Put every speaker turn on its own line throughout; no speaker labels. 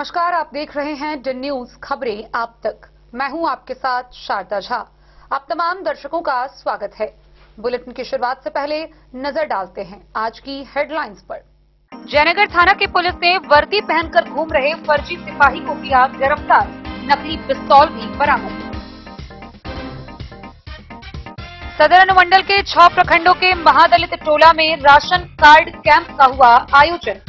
नमस्कार, आप देख रहे हैं डन न्यूज खबरें आप तक। मैं हूं आपके साथ शारदा झा। आप तमाम दर्शकों का स्वागत है। बुलेटिन की शुरुआत से पहले नजर डालते हैं आज की हेडलाइंस पर। जयनगर थाना की पुलिस ने वर्दी पहनकर घूम रहे फर्जी सिपाही को किया गिरफ्तार, नकली पिस्तौल भी बरामद। सदर अनुमंडल के 6 प्रखंडों के महादलित टोला में राशन कार्ड कैंप का हुआ आयोजन।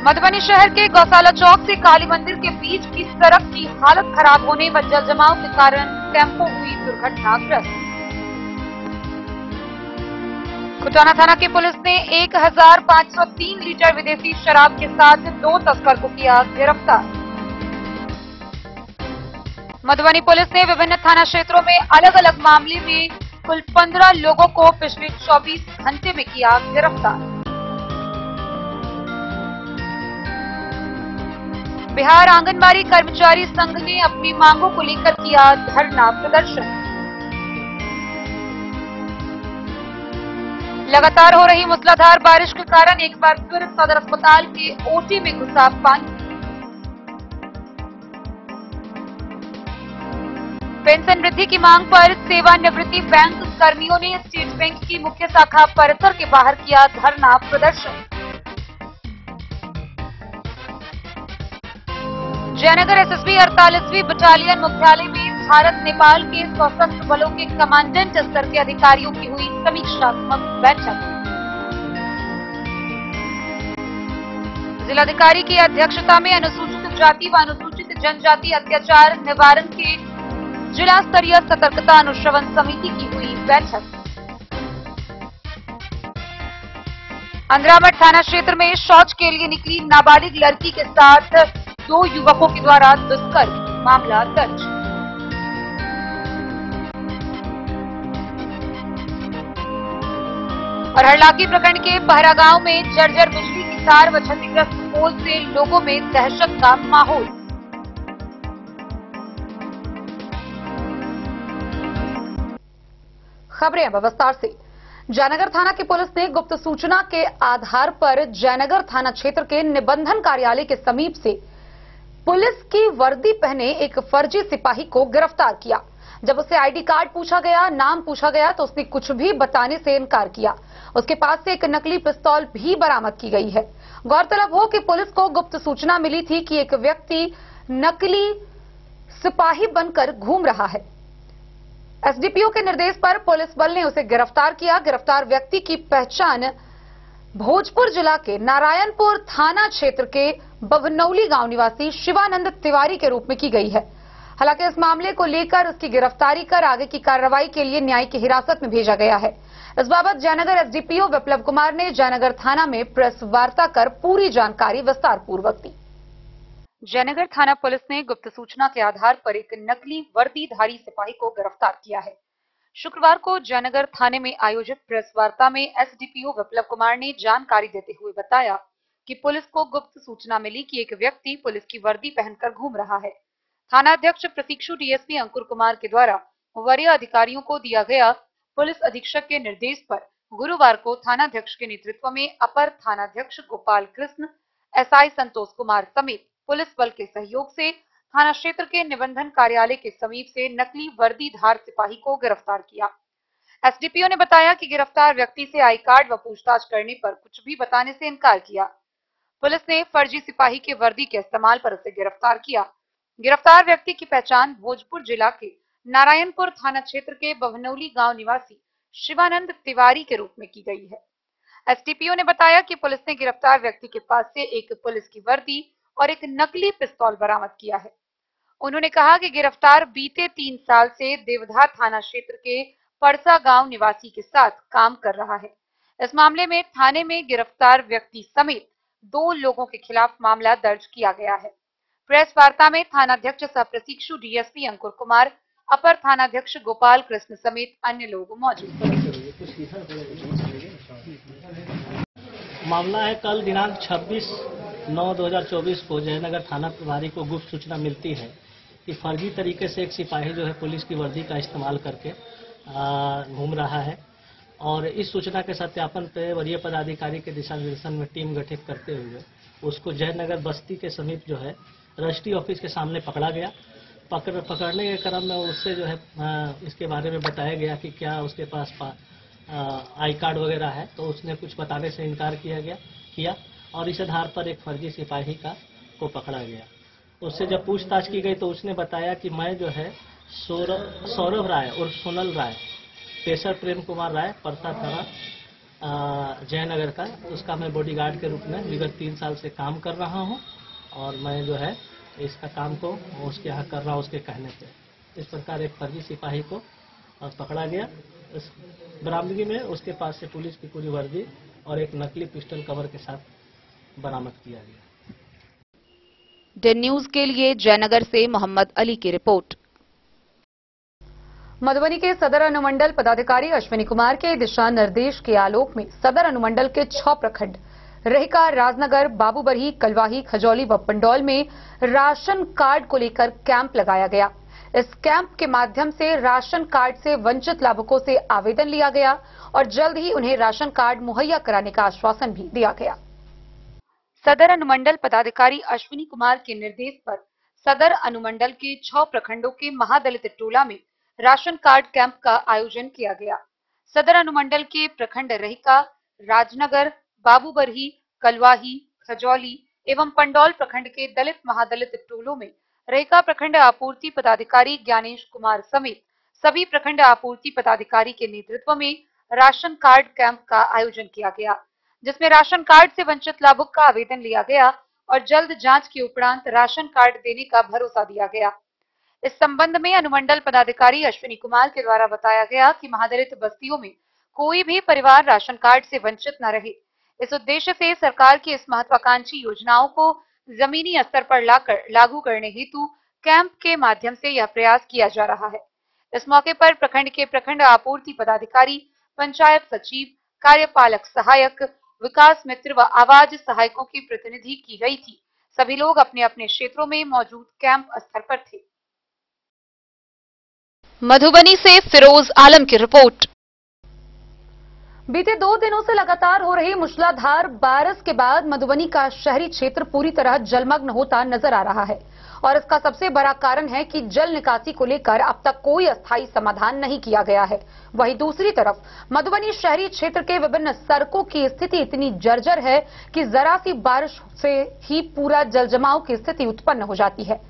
मधुबनी शहर के गौशाला चौक से काली मंदिर के बीच की सड़क की हालत खराब होने व जल जमाव के कारण टेम्पो हुई दुर्घटनाग्रस्त। खुटाना थाना की पुलिस ने 1503 लीटर विदेशी शराब के साथ 2 तस्कर को किया गिरफ्तार। मधुबनी पुलिस ने विभिन्न थाना क्षेत्रों में अलग अलग मामले में कुल 15 लोगों को पिछले 24 घंटे में किया गिरफ्तार। बिहार आंगनबाड़ी कर्मचारी संघ ने अपनी मांगों को लेकर किया धरना प्रदर्शन। लगातार हो रही मूसलाधार बारिश के कारण एक बार फिर सदर अस्पताल के ओटी में घुसा पानी। पेंशन वृद्धि की मांग पर सेवानिवृत्ति बैंक कर्मियों ने स्टेट बैंक की मुख्य शाखा परिसर के बाहर किया धरना प्रदर्शन। जयनगर एसएसबी 48वीं बटालियन मुख्यालय में भारत नेपाल के सशस्त्र बलों के कमांडेंट स्तर के अधिकारियों की हुई समीक्षात्मक बैठक। जिलाधिकारी की अध्यक्षता में अनुसूचित जाति व अनुसूचित जनजाति अत्याचार निवारण के जिला स्तरीय सतर्कता अनुश्रवण समिति की हुई बैठक। अंद्रामठ थाना क्षेत्र में शौच के लिए निकली नाबालिग लड़की के साथ 2 युवकों के द्वारा दुष्कर्म, मामला दर्ज। और हरलाकी प्रखंड के पहरा गांव में जर्जर बिजली की तार व क्षतिग्रस्त पोल से लोगों में दहशत का माहौल। खबरें अब विस्तार से। जयनगर थाना की पुलिस ने गुप्त सूचना के आधार पर जयनगर थाना क्षेत्र के निबंधन कार्यालय के समीप से पुलिस की वर्दी पहने एक फर्जी सिपाही को गिरफ्तार किया। जब उससे आईडी कार्ड पूछा गया, नाम पूछा गया तो उसने कुछ भी बताने से इनकार किया। उसके पास से एक नकली पिस्तौल भी बरामद की गई है। गौरतलब हो कि पुलिस को गुप्त सूचना मिली थी कि एक व्यक्ति नकली सिपाही बनकर घूम रहा है। एसडीपीओ के निर्देश पर पुलिस बल ने उसे गिरफ्तार किया। गिरफ्तार व्यक्ति की पहचान भोजपुर जिला के नारायणपुर थाना क्षेत्र के बभनौली गांव निवासी शिवानंद तिवारी के रूप में की गई है। हालांकि इस मामले को लेकर उसकी गिरफ्तारी कर आगे की कार्रवाई के लिए न्यायिक हिरासत में भेजा गया है। इस बाबत जयनगर एसडीपीओ विप्लव कुमार ने जयनगर थाना में प्रेस वार्ता कर पूरी जानकारी विस्तार पूर्वक दी। जयनगर थाना पुलिस ने गुप्त सूचना के आधार पर एक नकली वर्दीधारी सिपाही को गिरफ्तार किया है। शुक्रवार को जयनगर थाने में आयोजित प्रेस वार्ता में एसडीपीओ विप्लव कुमार ने जानकारी देते हुए बताया कि पुलिस को गुप्त सूचना मिली कि एक व्यक्ति पुलिस की वर्दी पहनकर घूम रहा है। थाना अध्यक्ष प्रतीक्षु डीएसपी अंकुर कुमार के द्वारा वरीय अधिकारियों को दिया गया पुलिस अधीक्षक के निर्देश पर गुरुवार को थानाध्यक्ष के नेतृत्व में अपर थानाध्यक्ष गोपाल कृष्ण, एसआई संतोष कुमार समेत पुलिस बल के सहयोग से थाना क्षेत्र के निबंधन कार्यालय के समीप से नकली वर्दीधार सिपाही को गिरफ्तार किया। एसडीपीओ ने बताया कि गिरफ्तार व्यक्ति से आई कार्ड व पूछताछ करने पर कुछ भी बताने से इनकार किया। पुलिस ने फर्जी सिपाही के वर्दी के इस्तेमाल पर उसे गिरफ्तार किया। गिरफ्तार व्यक्ति की पहचान भोजपुर जिला के नारायणपुर थाना क्षेत्र के बभनौली गांव निवासी शिवानंद तिवारी के रूप में की गई है। एसडीपीओ ने बताया कि पुलिस ने गिरफ्तार व्यक्ति के पास से एक पुलिस की वर्दी और एक नकली पिस्तौल बरामद किया है। उन्होंने कहा कि गिरफ्तार बीते 3 साल से देवधा थाना क्षेत्र के परसा गांव निवासी के साथ काम कर रहा है। इस मामले में थाने में गिरफ्तार व्यक्ति समेत 2 लोगों के खिलाफ मामला दर्ज किया गया है। प्रेस वार्ता में थानाध्यक्ष सह प्रशिक्षु डीएसपी अंकुर कुमार, अपर थानाध्यक्ष गोपाल कृष्ण समेत अन्य लोग मौजूद थे।
मामला है कल दिनांक 26/9/2024 को जयनगर थाना प्रभारी को गुप्त सूचना मिलती है कि फर्जी तरीके से एक सिपाही जो है पुलिस की वर्दी का इस्तेमाल करके घूम रहा है। और इस सूचना के सत्यापन पे वरीय पदाधिकारी के दिशा निर्देशन में टीम गठित करते हुए उसको जयनगर बस्ती के समीप जो है रजिस्ट्री ऑफिस के सामने पकड़ा गया। पकड़ने के क्रम में उससे जो है इसके बारे में बताया गया कि क्या उसके पास आई कार्ड वगैरह है, तो उसने कुछ बताने से इनकार किया और इस आधार पर एक फर्जी सिपाही को पकड़ा गया। उससे जब पूछताछ की गई तो उसने बताया कि मैं जो है सौरभ राय और सोनल राय, पेशर प्रेम कुमार राय, परता थाना जयनगर का, उसका मैं बॉडीगार्ड के रूप में विगत 3 साल से काम कर रहा हूं और मैं जो है इसका काम को उसके यहाँ कर रहा हूँ उसके कहने पे। इस प्रकार एक फर्जी सिपाही को पकड़ा गया। इस बरामदगी में उसके पास से पुलिस की पूरी वर्दी और एक नकली पिस्टल कवर के साथ बरामद किया गया।
डे न्यूज के लिए जयनगर से मोहम्मद अली की रिपोर्ट। मधुबनी के सदर अनुमंडल पदाधिकारी अश्विनी कुमार के दिशा निर्देश के आलोक में सदर अनुमंडल के 6 प्रखंड रहिका, राजनगर, बाबूबरही, कलवाही, खजौली व पंडौल में राशन कार्ड को लेकर कैंप लगाया गया। इस कैंप के माध्यम से राशन कार्ड से वंचित लाभुकों से आवेदन लिया गया और जल्द ही उन्हें राशन कार्ड मुहैया कराने का आश्वासन भी दिया गया। सदर अनुमंडल पदाधिकारी अश्विनी कुमार के निर्देश पर सदर अनुमंडल के 6 प्रखंडों के महादलित टोला में राशन कार्ड कैंप का आयोजन किया गया। सदर अनुमंडल के प्रखंड रहिका, राजनगर, बाबूबरही, कलवाही, खजौली एवं पंडौल प्रखंड के दलित महादलित टोलों में रहिका प्रखंड आपूर्ति पदाधिकारी ज्ञानेश कुमार समेत सभी प्रखंड आपूर्ति पदाधिकारी के नेतृत्व में राशन कार्ड कैंप का आयोजन किया गया, जिसमें राशन कार्ड से वंचित लाभुक का आवेदन लिया गया और जल्द जांच के उपरांत राशन कार्ड देने का भरोसा दिया गया। इस संबंध में अनुमंडल पदाधिकारी अश्विनी कुमार के द्वारा बताया गया कि महादलित बस्तियों में कोई भी परिवार राशन कार्ड से वंचित न रहे। इस उद्देश्य से सरकार की इस महत्वाकांक्षी योजनाओं को जमीनी स्तर पर लाकर लागू करने हेतु कैंप के माध्यम से यह प्रयास किया जा रहा है। इस मौके पर प्रखंड के प्रखंड आपूर्ति पदाधिकारी, पंचायत सचिव, कार्यपालक सहायक, विकास मित्र व आवाज सहायकों की प्रतिनिधि की गई थी। सभी लोग अपने अपने क्षेत्रों में मौजूद कैंप स्थल पर थे। मधुबनी से फिरोज आलम की रिपोर्ट। बीते 2 दिनों से लगातार हो रही मूसलाधार बारिश के बाद मधुबनी का शहरी क्षेत्र पूरी तरह जलमग्न होता नजर आ रहा है और इसका सबसे बड़ा कारण है कि जल निकासी को लेकर अब तक कोई अस्थायी समाधान नहीं किया गया है। वहीं दूसरी तरफ मधुबनी शहरी क्षेत्र के विभिन्न सड़कों की स्थिति इतनी जर्जर है कि जरा सी बारिश से ही पूरा जलजमाव की स्थिति उत्पन्न हो जाती है।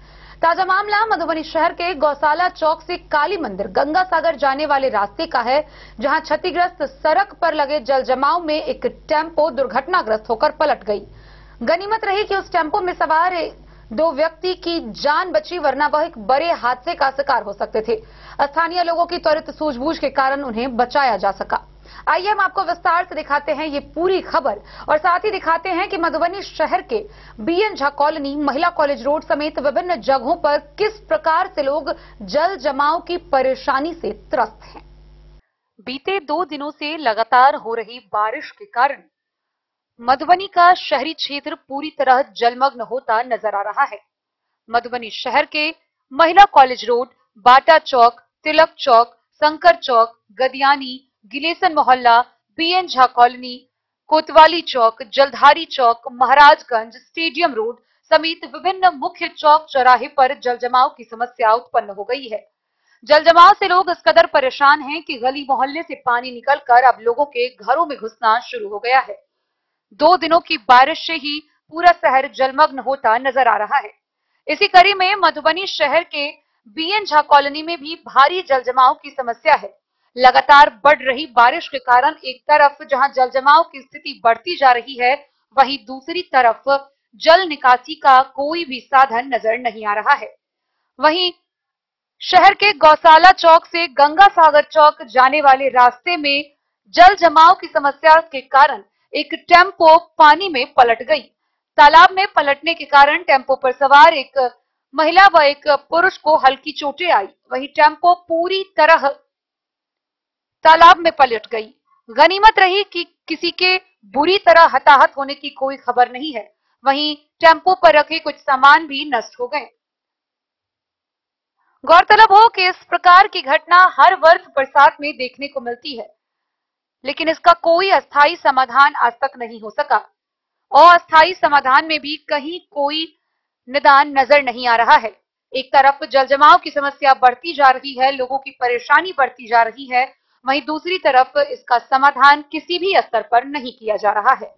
ताजा मामला मधुबनी शहर के गौशाला चौक से काली मंदिर गंगा सागर जाने वाले रास्ते का है, जहां क्षतिग्रस्त सड़क पर लगे जलजमाव में एक टेम्पो दुर्घटनाग्रस्त होकर पलट गई। गनीमत रही कि उस टेम्पो में सवार 2 व्यक्ति की जान बची, वरना वह एक बड़े हादसे का शिकार हो सकते थे। स्थानीय लोगों की त्वरित सूझबूझ के कारण उन्हें बचाया जा सका। आइए हम आपको विस्तार से दिखाते हैं ये पूरी खबर और साथ ही दिखाते हैं कि मधुबनी शहर के बीएन झा कॉलोनी, महिला कॉलेज रोड समेत विभिन्न जगहों पर किस प्रकार से लोग जल जमाव की परेशानी से त्रस्त हैं। बीते 2 दिनों से लगातार हो रही बारिश के कारण मधुबनी का शहरी क्षेत्र पूरी तरह जलमग्न होता नजर आ रहा है। मधुबनी शहर के महिला कॉलेज रोड, बाटा चौक, तिलक चौक, शंकर चौक, गदियानी, गिलेसन मोहल्ला, बीएन झा कॉलोनी, कोतवाली चौक, जलधारी चौक, महाराजगंज, स्टेडियम रोड समेत विभिन्न मुख्य चौक चौराहे पर जलजमाव की समस्या उत्पन्न हो गई है। जलजमाव से लोग इस कदर परेशान हैं कि गली मोहल्ले से पानी निकलकर अब लोगों के घरों में घुसना शुरू हो गया है। 2 दिनों की बारिश से ही पूरा शहर जलमग्न होता नजर आ रहा है। इसी कड़ी में मधुबनी शहर के बीएन झा कॉलोनी में भी भारी जलजमाव की समस्या है। लगातार बढ़ रही बारिश के कारण एक तरफ जहां जलजमाव की स्थिति बढ़ती जा रही है, वहीं दूसरी तरफ जल निकासी का कोई भी साधन नजर नहीं आ रहा है। वहीं शहर के गौशाला चौक से गंगा सागर चौक जाने वाले रास्ते में जल जमाव की समस्या के कारण एक टेम्पो पानी में पलट गई। तालाब में पलटने के कारण टेम्पो पर सवार एक महिला व एक पुरुष को हल्की चोटें आई। वहीं टेम्पो पूरी तरह तालाब में पलट गई। गनीमत रही कि किसी के बुरी तरह हताहत होने की कोई खबर नहीं है। वहीं टेम्पो पर रखे कुछ सामान भी नष्ट हो गए। गौरतलब हो कि इस प्रकार की घटना हर वर्ष बरसात में देखने को मिलती है। लेकिन इसका कोई अस्थायी समाधान आज तक नहीं हो सका। अस्थायी समाधान में भी कहीं कोई निदान नजर नहीं आ रहा है। एक तरफ जल जमाव की समस्या बढ़ती जा रही है, लोगों की परेशानी बढ़ती जा रही है, वहीं दूसरी तरफ इसका समाधान किसी भी स्तर पर नहीं किया जा रहा है।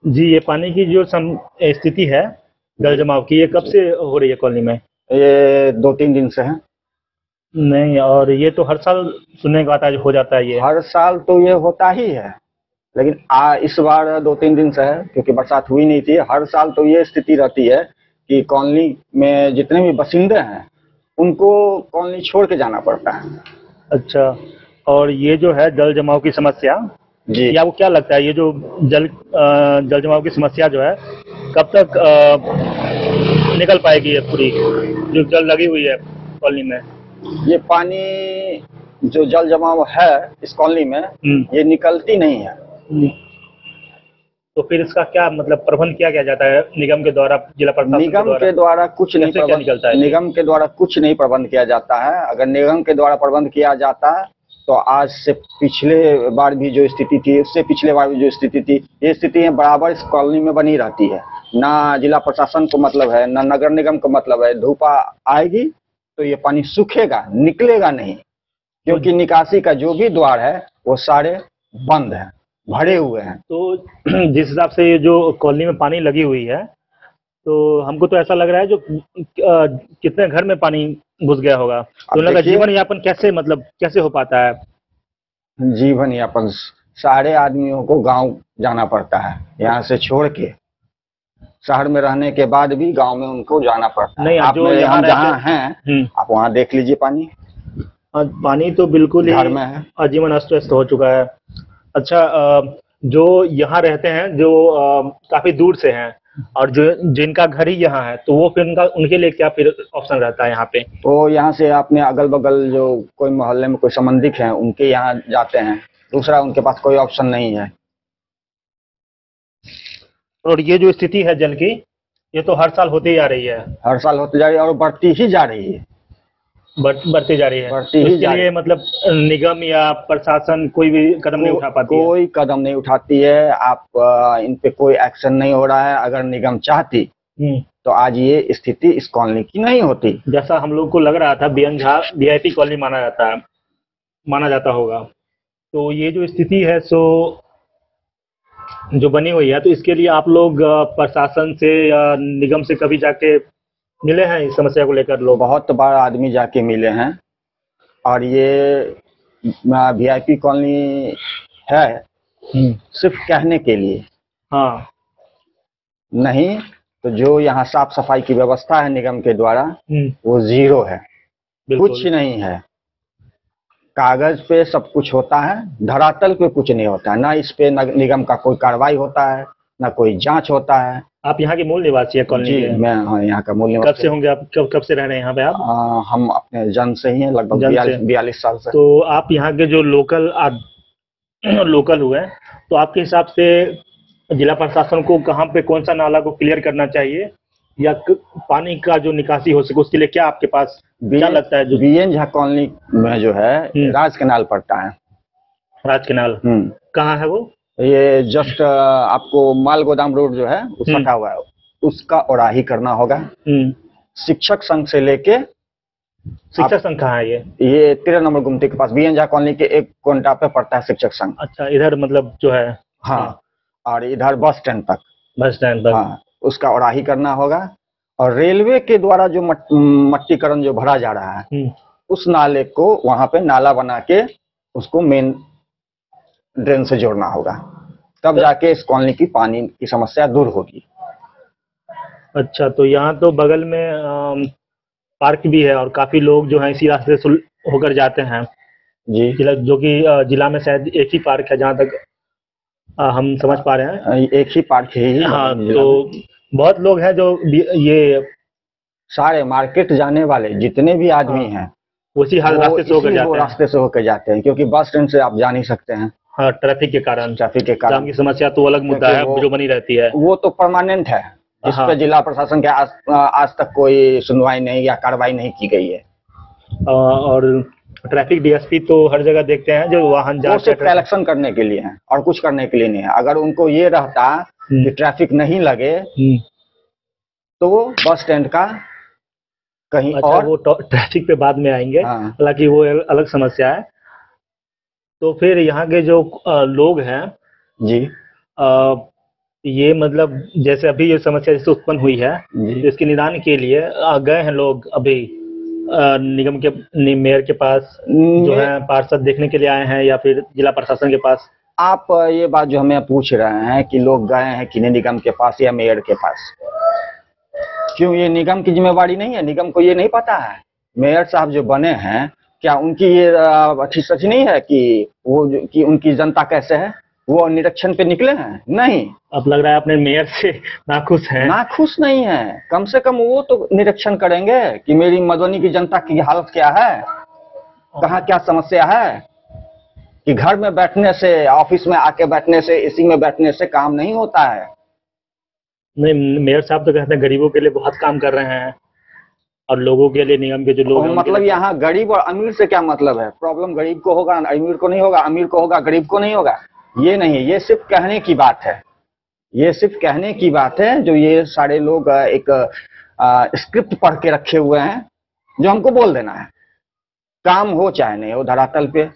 जी, ये पानी की जो स्थिति है जल जमाव की, ये कब से हो रही है कॉलोनी में?
ये 2-3 दिन से है।
नहीं, और ये तो हर साल सुनने का आता है, हो जाता है ये।
हर साल तो ये होता ही है, लेकिन इस बार 2-3 दिन से है क्योंकि बरसात हुई नहीं थी। हर साल तो ये स्थिति रहती है कि कॉलोनी में जितने भी बासिंदे हैं उनको कॉलोनी छोड़ के जाना पड़ता है।
अच्छा, और ये जो है जल जमाव की समस्या
जी,
ये आपको क्या लगता है, ये जो जल जमाव की समस्या जो है कब तक निकल पाएगी ये पूरी जो जल लगी हुई है कॉलोनी में?
ये पानी जो जल जमाव है इस कॉलोनी में ये निकलती नहीं है।
तो फिर इसका क्या मतलब प्रबंध किया जाता है निगम के द्वारा, जिला प्रशासन
निगम के द्वारा कुछ नहीं
प्रबंध निकलता है?
निगम के द्वारा कुछ नहीं प्रबंध किया जाता है। अगर निगम के द्वारा प्रबंध किया जाता है तो आज से पिछले बार भी जो स्थिति थी, उससे पिछले बार भी जो स्थिति थी, ये स्थिति बराबर इस कॉलोनी में बनी रहती है। ना जिला प्रशासन को मतलब है, ना नगर निगम को मतलब है। धूपा आएगी तो ये पानी सूखेगा, निकलेगा नहीं, क्योंकि निकासी का जो भी द्वार है वो सारे बंद हैं, भरे हुए हैं।
तो जिस हिसाब से ये जो कॉलोनी में पानी लगी हुई है, तो हमको तो ऐसा लग रहा है जो कितने घर में पानी घुस गया होगा, तो उनका जीवन यापन कैसे हो पाता है?
जीवन यापन सारे आदमियों को गांव जाना पड़ता है, यहाँ से छोड़ के शहर में रहने के बाद भी गांव में उनको जाना पड़ता है।
नहीं, आप जो
यहाँ जहाँ हैं आप वहाँ देख लीजिए पानी
तो बिल्कुल
घर में है,
आजीवन अस्त व्यस्त हो चुका है। अच्छा, जो यहाँ रहते हैं, जो काफी दूर से हैं और जो जिनका घर ही यहाँ है, तो वो फिर उनके लिए क्या फिर ऑप्शन रहता है यहाँ पे?
तो यहाँ से अपने अगल बगल जो कोई मोहल्ले में कोई संबंधिक हैं उनके यहाँ जाते हैं, दूसरा उनके पास कोई ऑप्शन नहीं है।
और ये जो स्थिति है जल की, ये तो हर साल होती ही आ रही है।
हर साल होती जा रही है और बढ़ती ही जा रही है।
बढ़ती जा रही है।
बढ़ती ही जा रही है।
मतलब निगम या प्रशासन कोई भी कदम नहीं उठा पाती है?
कोई कदम नहीं उठाती है। आप इन पे कोई एक्शन नहीं हो रहा है। अगर निगम चाहती तो आज ये स्थिति इस कॉलोनी की नहीं होती।
जैसा हम लोग को लग रहा था बीएन झा वीआईपी कॉलोनी माना जाता होगा, तो ये जो स्थिति है सो जो बनी हुई है, तो इसके लिए आप लोग प्रशासन से या निगम से कभी जाके मिले हैं इस समस्या को लेकर? लोग
बहुत बार आदमी जाके मिले हैं और ये वीआईपी कॉलोनी है सिर्फ कहने के लिए,
हाँ,
नहीं तो जो यहाँ साफ सफाई की व्यवस्था है निगम के द्वारा वो जीरो है, कुछ नहीं है। कागज पे सब कुछ होता है, धरातल पे कुछ नहीं होता है। ना इस पे निगम का कोई कार्रवाई होता है, ना कोई जांच होता है।
आप यहाँ के मूल निवासी है कॉलोनी के?
मैं यहाँ का मूल निवासी।
कब से होंगे आप? कब से रह रहे हैं यहाँ पे आप?
हम अपने जन्म से ही हैं, लगभग 42 साल से।
तो आप यहाँ के जो लोकल हुए, तो आपके हिसाब से जिला प्रशासन को कहाँ पे कौन सा नाला को क्लियर करना चाहिए या पानी का जो निकासी हो सके, उसके लिए क्या आपके पास क्या लगता है? जो
बीएन झा कॉलोनी में जो है राज कैनाल पड़ता है।
राज कैनाल कहाँ है वो?
ये जस्ट आपको माल गोदाम रोड जो है उस सटा हुआ है, उसका ओराही करना होगा। शिक्षक संघ से लेके,
शिक्षक संघ कहाँ है? ये
13 नंबर गुमती के पास बीएन झा कॉलोनी के 1 कोंटा पे पड़ता है शिक्षक संघ।
अच्छा, इधर मतलब जो है,
हाँ, और इधर बस स्टैंड तक, हाँ, उसका ओराही करना होगा। और रेलवे के द्वारा जो मट्टीकरण जो भरा जा रहा है, उस नाले को वहां पे नाला बना के उसको मेन ड्रेन से जोड़ना होगा, तब जाके इस कॉलोनी की पानी की समस्या दूर होगी।
अच्छा, तो यहाँ तो बगल में पार्क भी है और काफी लोग जो है इसी रास्ते से होकर जाते हैं
जी,
जो कि जिला में शायद एक ही पार्क है जहाँ तक हम समझ पा रहे हैं।
एक ही पार्क है।
हाँ, तो बहुत लोग हैं जो ये
सारे मार्केट जाने वाले जितने भी आदमी हैं
उसी रास्ते
से होकर जाते हैं, क्योंकि बस स्टैंड से आप जा नहीं सकते हैं।
हाँ, ट्रैफिक के कारण
जाम की
समस्या तो अलग मुद्दा है जो बनी रहती है,
वो तो परमानेंट है। इस
हाँ।
पर जिला प्रशासन के आज तक कोई सुनवाई नहीं या कार्रवाई नहीं की गई है।
और ट्रैफिक डीएसपी तो हर जगह देखते हैं जो वाहन
वो
जांच
सिर्फ कलेक्शन करने के लिए है और कुछ करने के लिए नहीं है। अगर उनको ये रहता कि ट्रैफिक नहीं लगे तो वो बस स्टैंड का कहीं
अच्छा,
और
वो ट्रैफिक पे बाद में आएंगे,
हाँ।
हालांकि वो अलग समस्या है। तो फिर यहाँ के जो लोग हैं
जी
ये मतलब जैसे अभी ये समस्या जैसे उत्पन्न हुई है
जी
तो इसके निदान के लिए गए हैं लोग अभी निगम के मेयर के पास जो है पार्षद देखने के लिए आए हैं या फिर जिला प्रशासन के पास?
आप ये बात जो हमें पूछ रहे हैं कि लोग गए हैं कि नहीं निगम के पास या मेयर के पास, क्यों ये निगम की जिम्मेवारी नहीं है? निगम को ये नहीं पता है? मेयर साहब जो बने हैं क्या उनकी ये अच्छी सच नहीं है कि कि उनकी जनता कैसे है? वो निरीक्षण पे निकले हैं? नहीं।
अब लग रहा है अपने मेयर से नाखुश हैं।
नाखुश नहीं है, कम से कम वो तो निरीक्षण करेंगे कि मेरी मधुबनी की जनता की हालत क्या है, कहाँ क्या समस्या है। कि घर में बैठने से, ऑफिस में आके बैठने से, एसी में बैठने से काम नहीं होता है।
नहीं, मेयर साहब तो कहते हैं गरीबों के लिए बहुत काम कर रहे हैं और लोगों के लिए निगम के जो लोग हैं
मतलब यहाँ गरीब और अमीर से क्या मतलब है? प्रॉब्लम गरीब को होगा, अमीर को नहीं होगा, अमीर को होगा, गरीब को नहीं होगा, ये नहीं। ये सिर्फ कहने की बात है, ये सिर्फ कहने की बात है जो ये सारे लोग एक स्क्रिप्ट पढ़ के रखे हुए हैं जो हमको बोल देना है। काम हो चाहे नहीं हो धरातल पे,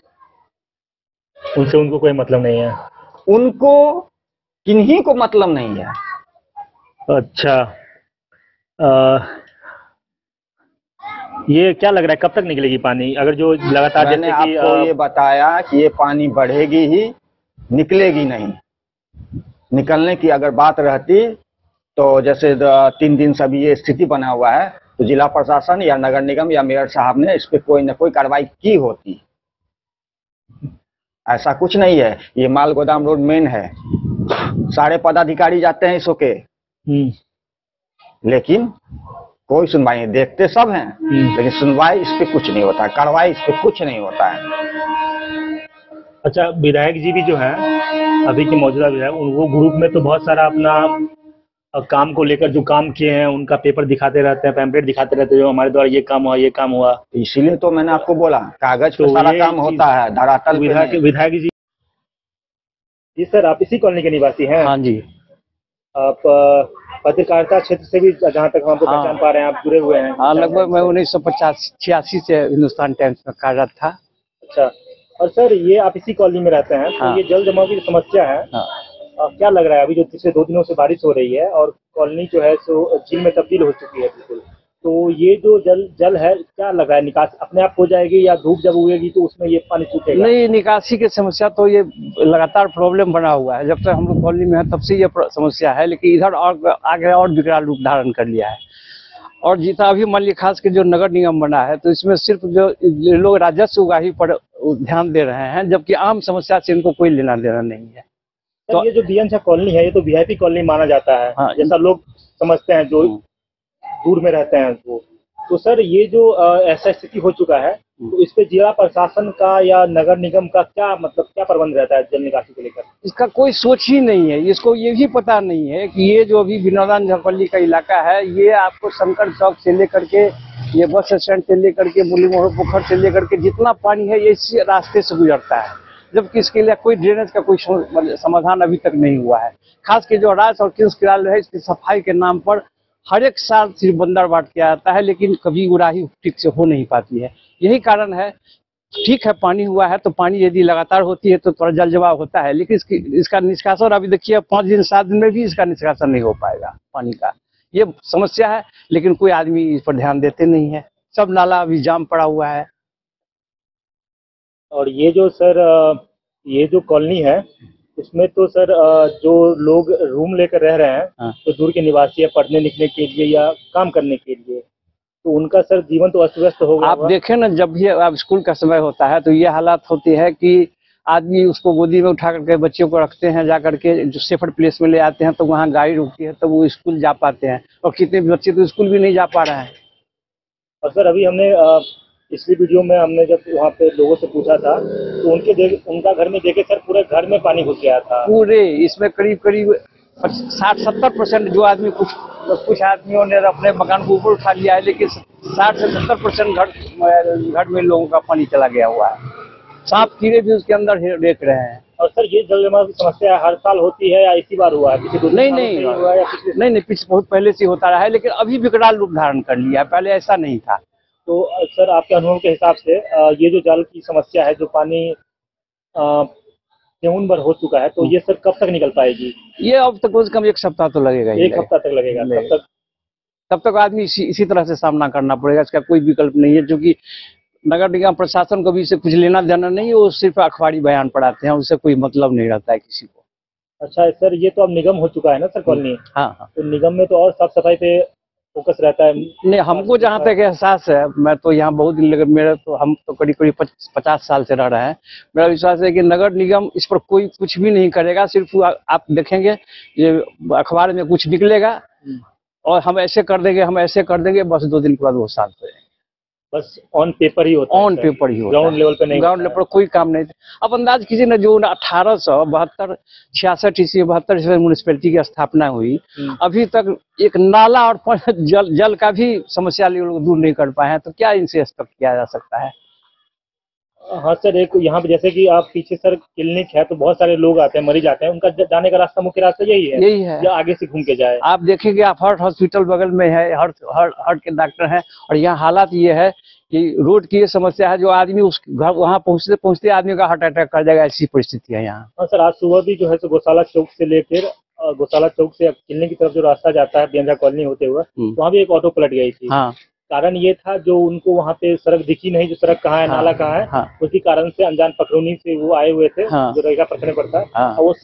उनसे उनको कोई मतलब नहीं है।
उनको किन्हीं को मतलब नहीं है।
अच्छा, ये क्या लग रहा है कब तक निकलेगी पानी? अगर जो लगातार
मैंने
जैसे कि
आपको ये बताया कि ये पानी बढ़ेगी ही, निकलेगी नहीं। निकलने की अगर बात रहती तो जैसे 3 दिन से अभी ये स्थिति बना हुआ है तो जिला प्रशासन या नगर निगम या मेयर साहब ने इस पे कोई न कोई कार्रवाई की होती। ऐसा कुछ नहीं है। ये माल गोदाम रोड मेन है, सारे पदाधिकारी जाते हैं इसो के, लेकिन कोई सुनवाई नहीं। देखते सब हैं लेकिन सुनवाई इस पे कुछ नहीं होता है, कार्रवाई इस पे कुछ नहीं होता है।
अच्छा, विधायक जी भी जो है अभी के मौजूदा विधायक, वो ग्रुप में तो बहुत सारा अपना काम को लेकर जो काम किए हैं उनका पेपर दिखाते रहते हैं, पैम्पलेट दिखाते रहते हैं, जो हमारे द्वारा ये काम हुआ, ये काम हुआ।
इसीलिए तो मैंने आपको बोला कागज पे
तो
सारा काम होता है, धरातल पे नहीं।
विधायक जी सर, आप इसी कॉलोनी के निवासी हैं?
हाँ जी।
आप पत्रकारिता क्षेत्र से भी जहाँ तक हमको पहचान पा रहे हैं आप जुड़े हुए हैं?
हाँ, लगभग मैं 1985 से हिंदुस्तान टाइम्स में कार्यरत था।
अच्छा, और सर ये आप इसी कॉलोनी में रहते हैं तो ये जल जमाव की जो समस्या है क्या लग रहा है? अभी जो पिछले 2 दिनों से बारिश हो रही है और कॉलोनी जो है सो झील में तब्दील हो चुकी है बिल्कुल, तो ये जो जल है क्या लग रहा है निकासी अपने आप हो जाएगी या धूप जब उगेगी तो उसमें ये पानी सूखेगा?
नहीं, निकासी की समस्या तो ये लगातार प्रॉब्लम बना हुआ है। जब तक हम लोग कॉलोनी में है तब से ये समस्या है, लेकिन इधर और आगे और विकराल रूप धारण कर लिया है। और जितना अभी मान लीजिए खास के जो नगर निगम बना है तो इसमें सिर्फ जो लोग राजस्व उगाही पर ध्यान दे रहे हैं, जबकि आम समस्या से इनको कोई लेना देना नहीं है।
तो ये जो बीएन कॉलोनी है ये तो वीआईपी कॉलोनी माना जाता है।
हाँ,
जैसा लोग समझते हैं जो दूर में रहते हैं वो। तो सर ये जो ऐसा स्थिति हो चुका है तो इस पे जिला प्रशासन का या नगर निगम का क्या मतलब क्या प्रबंध रहता है जल निकासी को लेकर?
इसका कोई सोच ही नहीं है। इसको ये भी पता नहीं है कि ये जो अभी विनोदान झपल्ली का इलाका है ये आपको शंकर चौक से लेकर के ये बस स्टैंड से लेकर के मुरली मोहर पोखर से लेकर के जितना पानी है ये इसी रास्ते से गुजरता है, जबकि इसके लिए कोई ड्रेनेज का कोई समाधान अभी तक नहीं हुआ है। खास के जो राज और किंग्स किराल है इसकी सफाई के नाम पर हर एक साल सिर्फ बंदर बांट के आता है, लेकिन कभी उड़ाही ठीक से हो नहीं पाती है। यही कारण है। ठीक है, पानी हुआ है तो पानी यदि लगातार होती है तो थोड़ा जल जमाव होता है, लेकिन इसका निष्कासन अभी देखिए 5 दिन 7 दिन में भी इसका निष्कासन नहीं हो पाएगा पानी का। ये समस्या है, लेकिन कोई आदमी इस पर ध्यान देते नहीं है। सब नाला अभी जाम पड़ा हुआ है।
और ये जो सर ये जो कॉलोनी है इसमें तो सर जो लोग रूम लेकर रह रहे हैं तो दूर के निवासी है, पढ़ने लिखने के लिए या काम करने के लिए, तो उनका सर जीवन तो अस्त व्यस्त हो गया।
आप देखें ना, जब भी अब स्कूल का समय होता है तो ये हालात होती है कि आदमी उसको गोदी में उठा करके बच्चों को रखते हैं, जा करके जो सेफर प्लेस में ले आते हैं तो वहाँ गाड़ी रुकती है तो वो स्कूल जा पाते हैं, और कितने बच्चे तो स्कूल भी नहीं जा पा रहे हैं।
और सर अभी हमने पिछली वीडियो में हमने जब वहाँ पे लोगों से पूछा था तो उनका घर में देखे सर पूरे घर में पानी घुस गया था।
पूरे इसमें करीब 60-70% जो आदमी कुछ आदमियों ने अपने मकान को ऊपर उठा लिया है, लेकिन 60 से 70% घर में लोगों का पानी चला गया हुआ है। सांप कीड़े भी उसके अंदर देख रहे हैं।
और सर ये जल जमाव की समस्या हर साल होती है या इसी बार हुआ है?
नहीं, पिछले बहुत पहले से होता रहा है, लेकिन अभी विकराल रूप धारण कर लिया है, पहले ऐसा नहीं था।
तो सर आपके अनुभव के हिसाब से ये जो जल की समस्या है, जो पानी भर हो चुका है, तो ये सर कब तक निकल पाएगी?
ये अब तक कम से कम 1 सप्ताह तो लगेगा।
1 हफ्ता तक लगेगा।
तब तक आदमी इसी तरह से सामना करना पड़ेगा। इसका कोई विकल्प नहीं है, क्योंकि नगर निगम प्रशासन को भी इससे कुछ लेना देना नहीं है। वो सिर्फ अखबारी बयान पढ़ाते हैं, उससे कोई मतलब नहीं रहता है किसी को। अच्छा
सर, ये तो अब निगम हो चुका है ना सर कॉलोनी?
हाँ।
तो निगम में तो और साफ सफाई पे फोकस रहता है?
नहीं, हमको जहाँ तक एहसास है, मैं तो यहाँ बहुत दिन लगे, हम तो करीब 50 साल से रह रहे हैं। मेरा विश्वास है कि नगर निगम इस पर कोई कुछ भी नहीं करेगा। सिर्फ आप देखेंगे ये अखबार में कुछ निकलेगा और हम ऐसे कर देंगे, बस 2 दिन के बाद वो शांत हो जाएंगे।
बस ऑन पेपर ही होता है?
ऑन पेपर ही होता है,
ग्राउंड लेवल पे नहीं।
ग्राउंड लेवल पर कोई काम नहीं। अब अंदाज कीजिए ना, जो 1872-66 ईस्वी 72 ईस्वी म्यूनिसिपैलिटी की स्थापना हुई, अभी तक एक नाला और जल का भी समस्या लोग दूर नहीं कर पाए हैं। तो क्या इनसे एक्सपेक्ट किया जा सकता है?
हाँ सर, एक यहाँ पे जैसे कि आप पीछे सर क्लिनिक है, तो बहुत सारे लोग आते हैं, मरीज आते हैं, उनका जाने का रास्ता, मुख्य रास्ता यही है या आगे से घूम के जाए? आप
देखेंगे, आप हार्ट हॉस्पिटल बगल में है, हार्ट के डॉक्टर हैं, और यहाँ हालात ये है कि रोड की ये समस्या है, जो आदमी उस घर वहाँ पहुँचते आदमी का हार्ट अटैक कर जाएगा, ऐसी परिस्थिति है यहाँ।
हाँ सर, आज सुबह भी जो है गौशाला चौक से लेकर गौशाला चौक से क्लिनिक की तरफ जो रास्ता जाता है बेंद्रा कॉलोनी होते हुए, वहाँ भी एक ऑटो पलट गई थी।
हाँ।
कारण ये था, जो उनको वहाँ पे सड़क दिखी नहीं, जो सड़क कहाँ है, नाला कहाँ है। हाँ। उसी कारण से अनजान पखरौनी से वो आए हुए थे। हाँ। जो रेगा पकड़ने पड़ता है। हाँ। और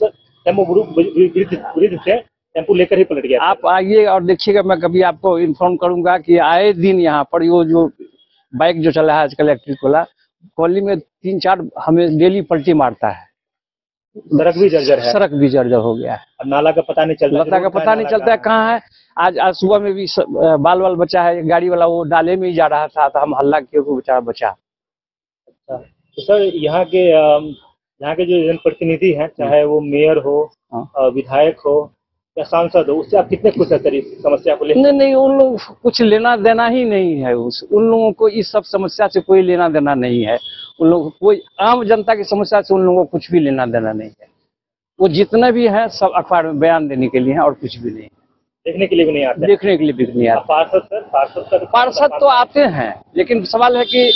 वो ब्रिज से टेम्पो लेकर ही पलट गया।
आप आइए और देखिएगा, मैं कभी आपको इन्फॉर्म करूंगा कि आए दिन यहाँ पर जो बाइक जो चला है आजकल इलेक्ट्रिक वाला, कॉलोनी में 3-4 हमें डेली पलटी मारता है।
सड़क भी जर्जर है।
सड़क भी जर्जर हो गया है।
अब नाला का पता नहीं चलता,
है कहाँ है। आज सुबह में भी बाल बचा है, गाड़ी वाला वो डाले में ही जा रहा था, तो हम हल्ला किए, वो बेचारा बचा।
अच्छा, तो सर यहाँ के जो जनप्रतिनिधि हैं, चाहे वो मेयर हो, विधायक हो या सांसद हो, उससे आप कितने खुश हैं सर इस समस्या को लेकर?
नहीं, उन लोग कुछ लेना देना ही नहीं है। उन लोगों को इस सब समस्या से कोई लेना देना नहीं है। उन लोगों को कोई आम जनता की समस्या से उन लोगों को कुछ भी लेना देना नहीं है। वो जितने भी हैं सब अखबार में बयान देने के लिए हैं, और कुछ भी नहीं।
देखने के लिए भी नहीं आते?
देखने के लिए भी नहीं आते। पार्षद तो आते हैं, लेकिन सवाल है कि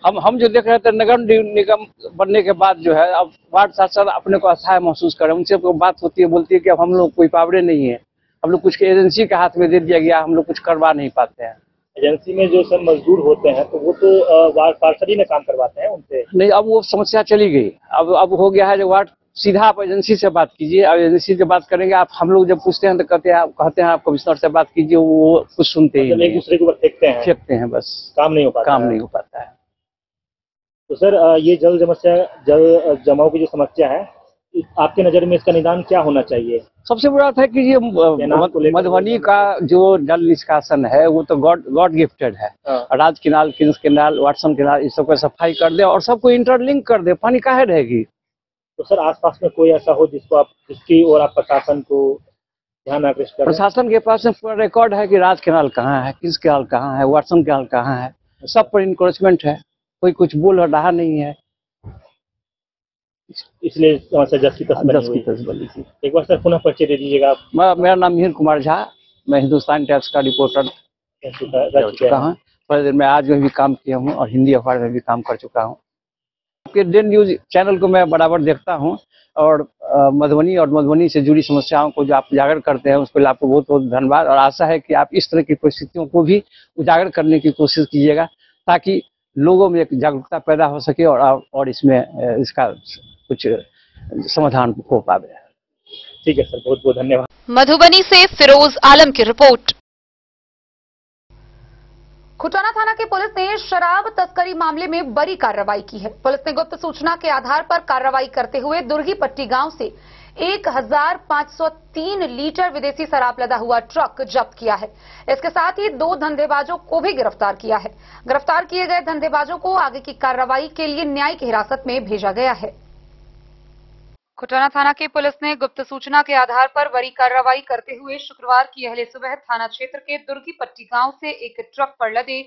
हम जो देख रहे थे, नगर निगम बनने के बाद जो है, अब वार्ड शासक अपने को असहाय महसूस करें। उनसे बात होती है, बोलती है कि अब हम लोग कोई पावरे नहीं है, हम लोग कुछ एजेंसी के हाथ में दे दिया गया, हम लोग कुछ करवा नहीं पाते हैं।
एजेंसी में जो सब मजदूर होते हैं, तो वो तो वार्ड पार्षद ही में काम करवाते हैं उनसे?
नहीं, अब वो समस्या चली गई। अब हो गया है जो वार्ड, सीधा आप एजेंसी से बात कीजिए। अब एजेंसी से बात करेंगे, आप हम लोग जब पूछते हैं तो कहते हैं आप कमिश्नर से बात कीजिए, वो कुछ सुनते ही नहीं।
एक दूसरे के ऊपर फेंकते हैं, बस काम नहीं हो पाता है। तो सर ये जल जमाव की जो समस्या है, आपके नजर में इसका निदान क्या होना चाहिए?
सबसे बड़ा था कि ये मधुबनी का जो जल निष्कासन है, वो तो गॉड गिफ्टेड है। राज canal, Kings canal, Watson canal, इस सबको सफाई कर दे और सबको इंटरलिंक कर दे, पानी काहे रहेगी।
तो सर आसपास में कोई ऐसा हो जिसकी और आप प्रशासन को ध्यान आकृष्ट करें?
प्रशासन के पास में पूरा रिकॉर्ड है कि राज किनाल कहाँ है, किंग्स किनाल कहाँ है, वाटसन किनाल कहाँ है, सब पर इंक्रोचमेंट है, कोई कुछ बोल रहा नहीं है।
इसलिए समस्या जस की तस बनी थी। एक बार सर पुनः परिचय दे दीजिएगा आप।
मेरा नाम मिहिर कुमार झा, मैं हिंदुस्तान टाइम्स का रिपोर्टर रह चुका हूँ। पर मैं आज में भी काम किया हूँ और हिंदी अखबार में भी काम कर चुका हूँ। आपके डेन न्यूज चैनल को मैं बराबर देखता हूँ, और मधुबनी से जुड़ी समस्याओं को जो आप उजागर करते हैं, उसके लिए आपको बहुत बहुत धन्यवाद। और आशा है कि आप इस तरह की परिस्थितियों को भी उजागर करने की कोशिश कीजिएगा, ताकि लोगों में एक जागरूकता पैदा हो सके और इसमें इसका कुछ समाधान हो पाए।
ठीक है सर, बहुत बहुत धन्यवाद।
मधुबनी से फिरोज आलम की रिपोर्ट। खुटाना थाना की पुलिस ने शराब तस्करी मामले में बड़ी कार्रवाई की है। पुलिस ने गुप्त सूचना के आधार पर कार्रवाई करते हुए दुर्गीपट्टी गांव से 1503 लीटर विदेशी शराब लदा हुआ ट्रक जब्त किया है। इसके साथ ही 2 धंधेबाजों को भी गिरफ्तार किया है। गिरफ्तार किए गए धंधेबाजों को आगे की कार्रवाई के लिए न्यायिक हिरासत में भेजा गया है। खुटाना थाना की पुलिस ने गुप्त सूचना के आधार पर बड़ी कार्रवाई करते हुए शुक्रवार की अहले सुबह थाना क्षेत्र के दुर्गी पट्टी गांव से एक ट्रक पर लदे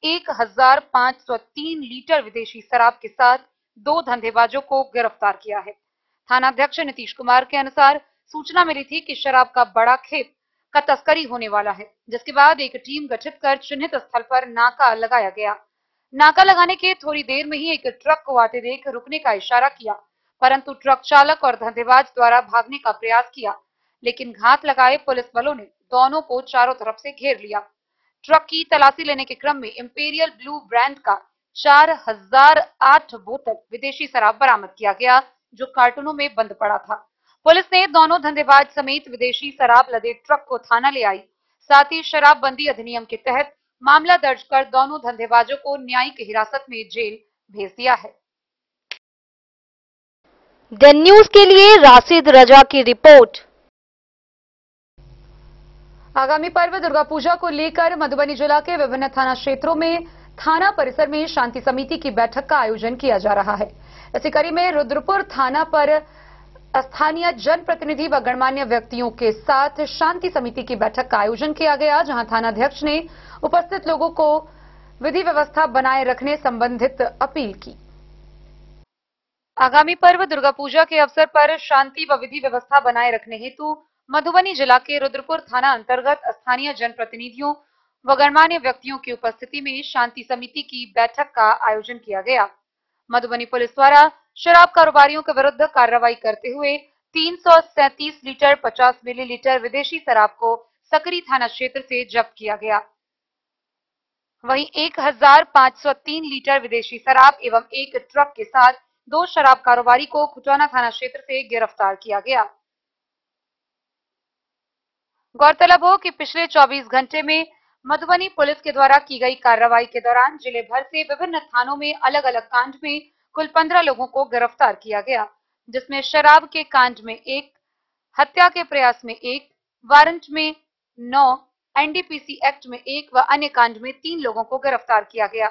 1503 लीटर विदेशी शराब के साथ 2 धंधेबाजों को गिरफ्तार किया है। थानाध्यक्ष नीतीश कुमार के अनुसार सूचना मिली थी कि शराब का बड़ा खेप का तस्करी होने वाला है, जिसके बाद एक टीम गठित कर चिन्हित स्थल पर नाका लगाया गया। नाका लगाने के थोड़ी देर में ही एक ट्रक को आते देख रुकने का इशारा किया, परंतु ट्रक चालक और धंधेबाज द्वारा भागने का प्रयास किया, लेकिन घात लगाए पुलिस बलों ने दोनों को चारों तरफ से घेर लिया। ट्रक की तलाशी लेने के क्रम में इंपीरियल ब्लू ब्रांड का 4008 बोतल विदेशी शराब बरामद किया गया, जो कार्टूनों में बंद पड़ा था। पुलिस ने दोनों धंधेबाज समेत विदेशी शराब लदे ट्रक को थाना ले आई। साथ ही शराबबंदी अधिनियम के तहत मामला दर्ज कर दोनों धंधेबाजों को न्यायिक हिरासत में जेल भेज दिया है।
देन न्यूज के लिए राशिद रजा की रिपोर्ट।
आगामी पर्व दुर्गा पूजा को लेकर मधुबनी जिला के विभिन्न थाना क्षेत्रों में थाना परिसर में शांति समिति की बैठक का आयोजन किया जा रहा है। इसी कड़ी में रुद्रपुर थाना पर स्थानीय जनप्रतिनिधि व गणमान्य व्यक्तियों के साथ शांति समिति की बैठक का आयोजन किया गया, जहां थानाध्यक्ष ने उपस्थित लोगों को विधि व्यवस्था बनाए रखने संबंधित अपील की। आगामी पर्व दुर्गा पूजा के अवसर पर शांति व विधि व्यवस्था बनाए रखने हेतु मधुबनी जिला के रुद्रपुर थाना अंतर्गत स्थानीय जनप्रतिनिधियों व गणमान्य व्यक्तियों की उपस्थिति में शांति समिति की बैठक का आयोजन किया गया। मधुबनी पुलिस द्वारा शराब कारोबारियों के विरुद्ध कार्रवाई करते हुए 337 लीटर 50 मिलीलीटर विदेशी शराब को सकरी थाना क्षेत्र से जब्त किया गया। वहीं 1503 लीटर विदेशी शराब एवं एक ट्रक के साथ 2 शराब कारोबारी को खुटाना थाना क्षेत्र से गिरफ्तार किया गया। गौरतलब हो कि पिछले 24 घंटे में मधुबनी पुलिस के द्वारा की गई कार्रवाई के दौरान जिले भर से विभिन्न थानों में अलग अलग कांड में कुल 15 लोगों को गिरफ्तार किया गया, जिसमें शराब के कांड में 1, हत्या के प्रयास में 1, वारंट में 9, एनडीपीसी एक्ट में 1 व अन्य कांड में 3 लोगों को गिरफ्तार किया गया।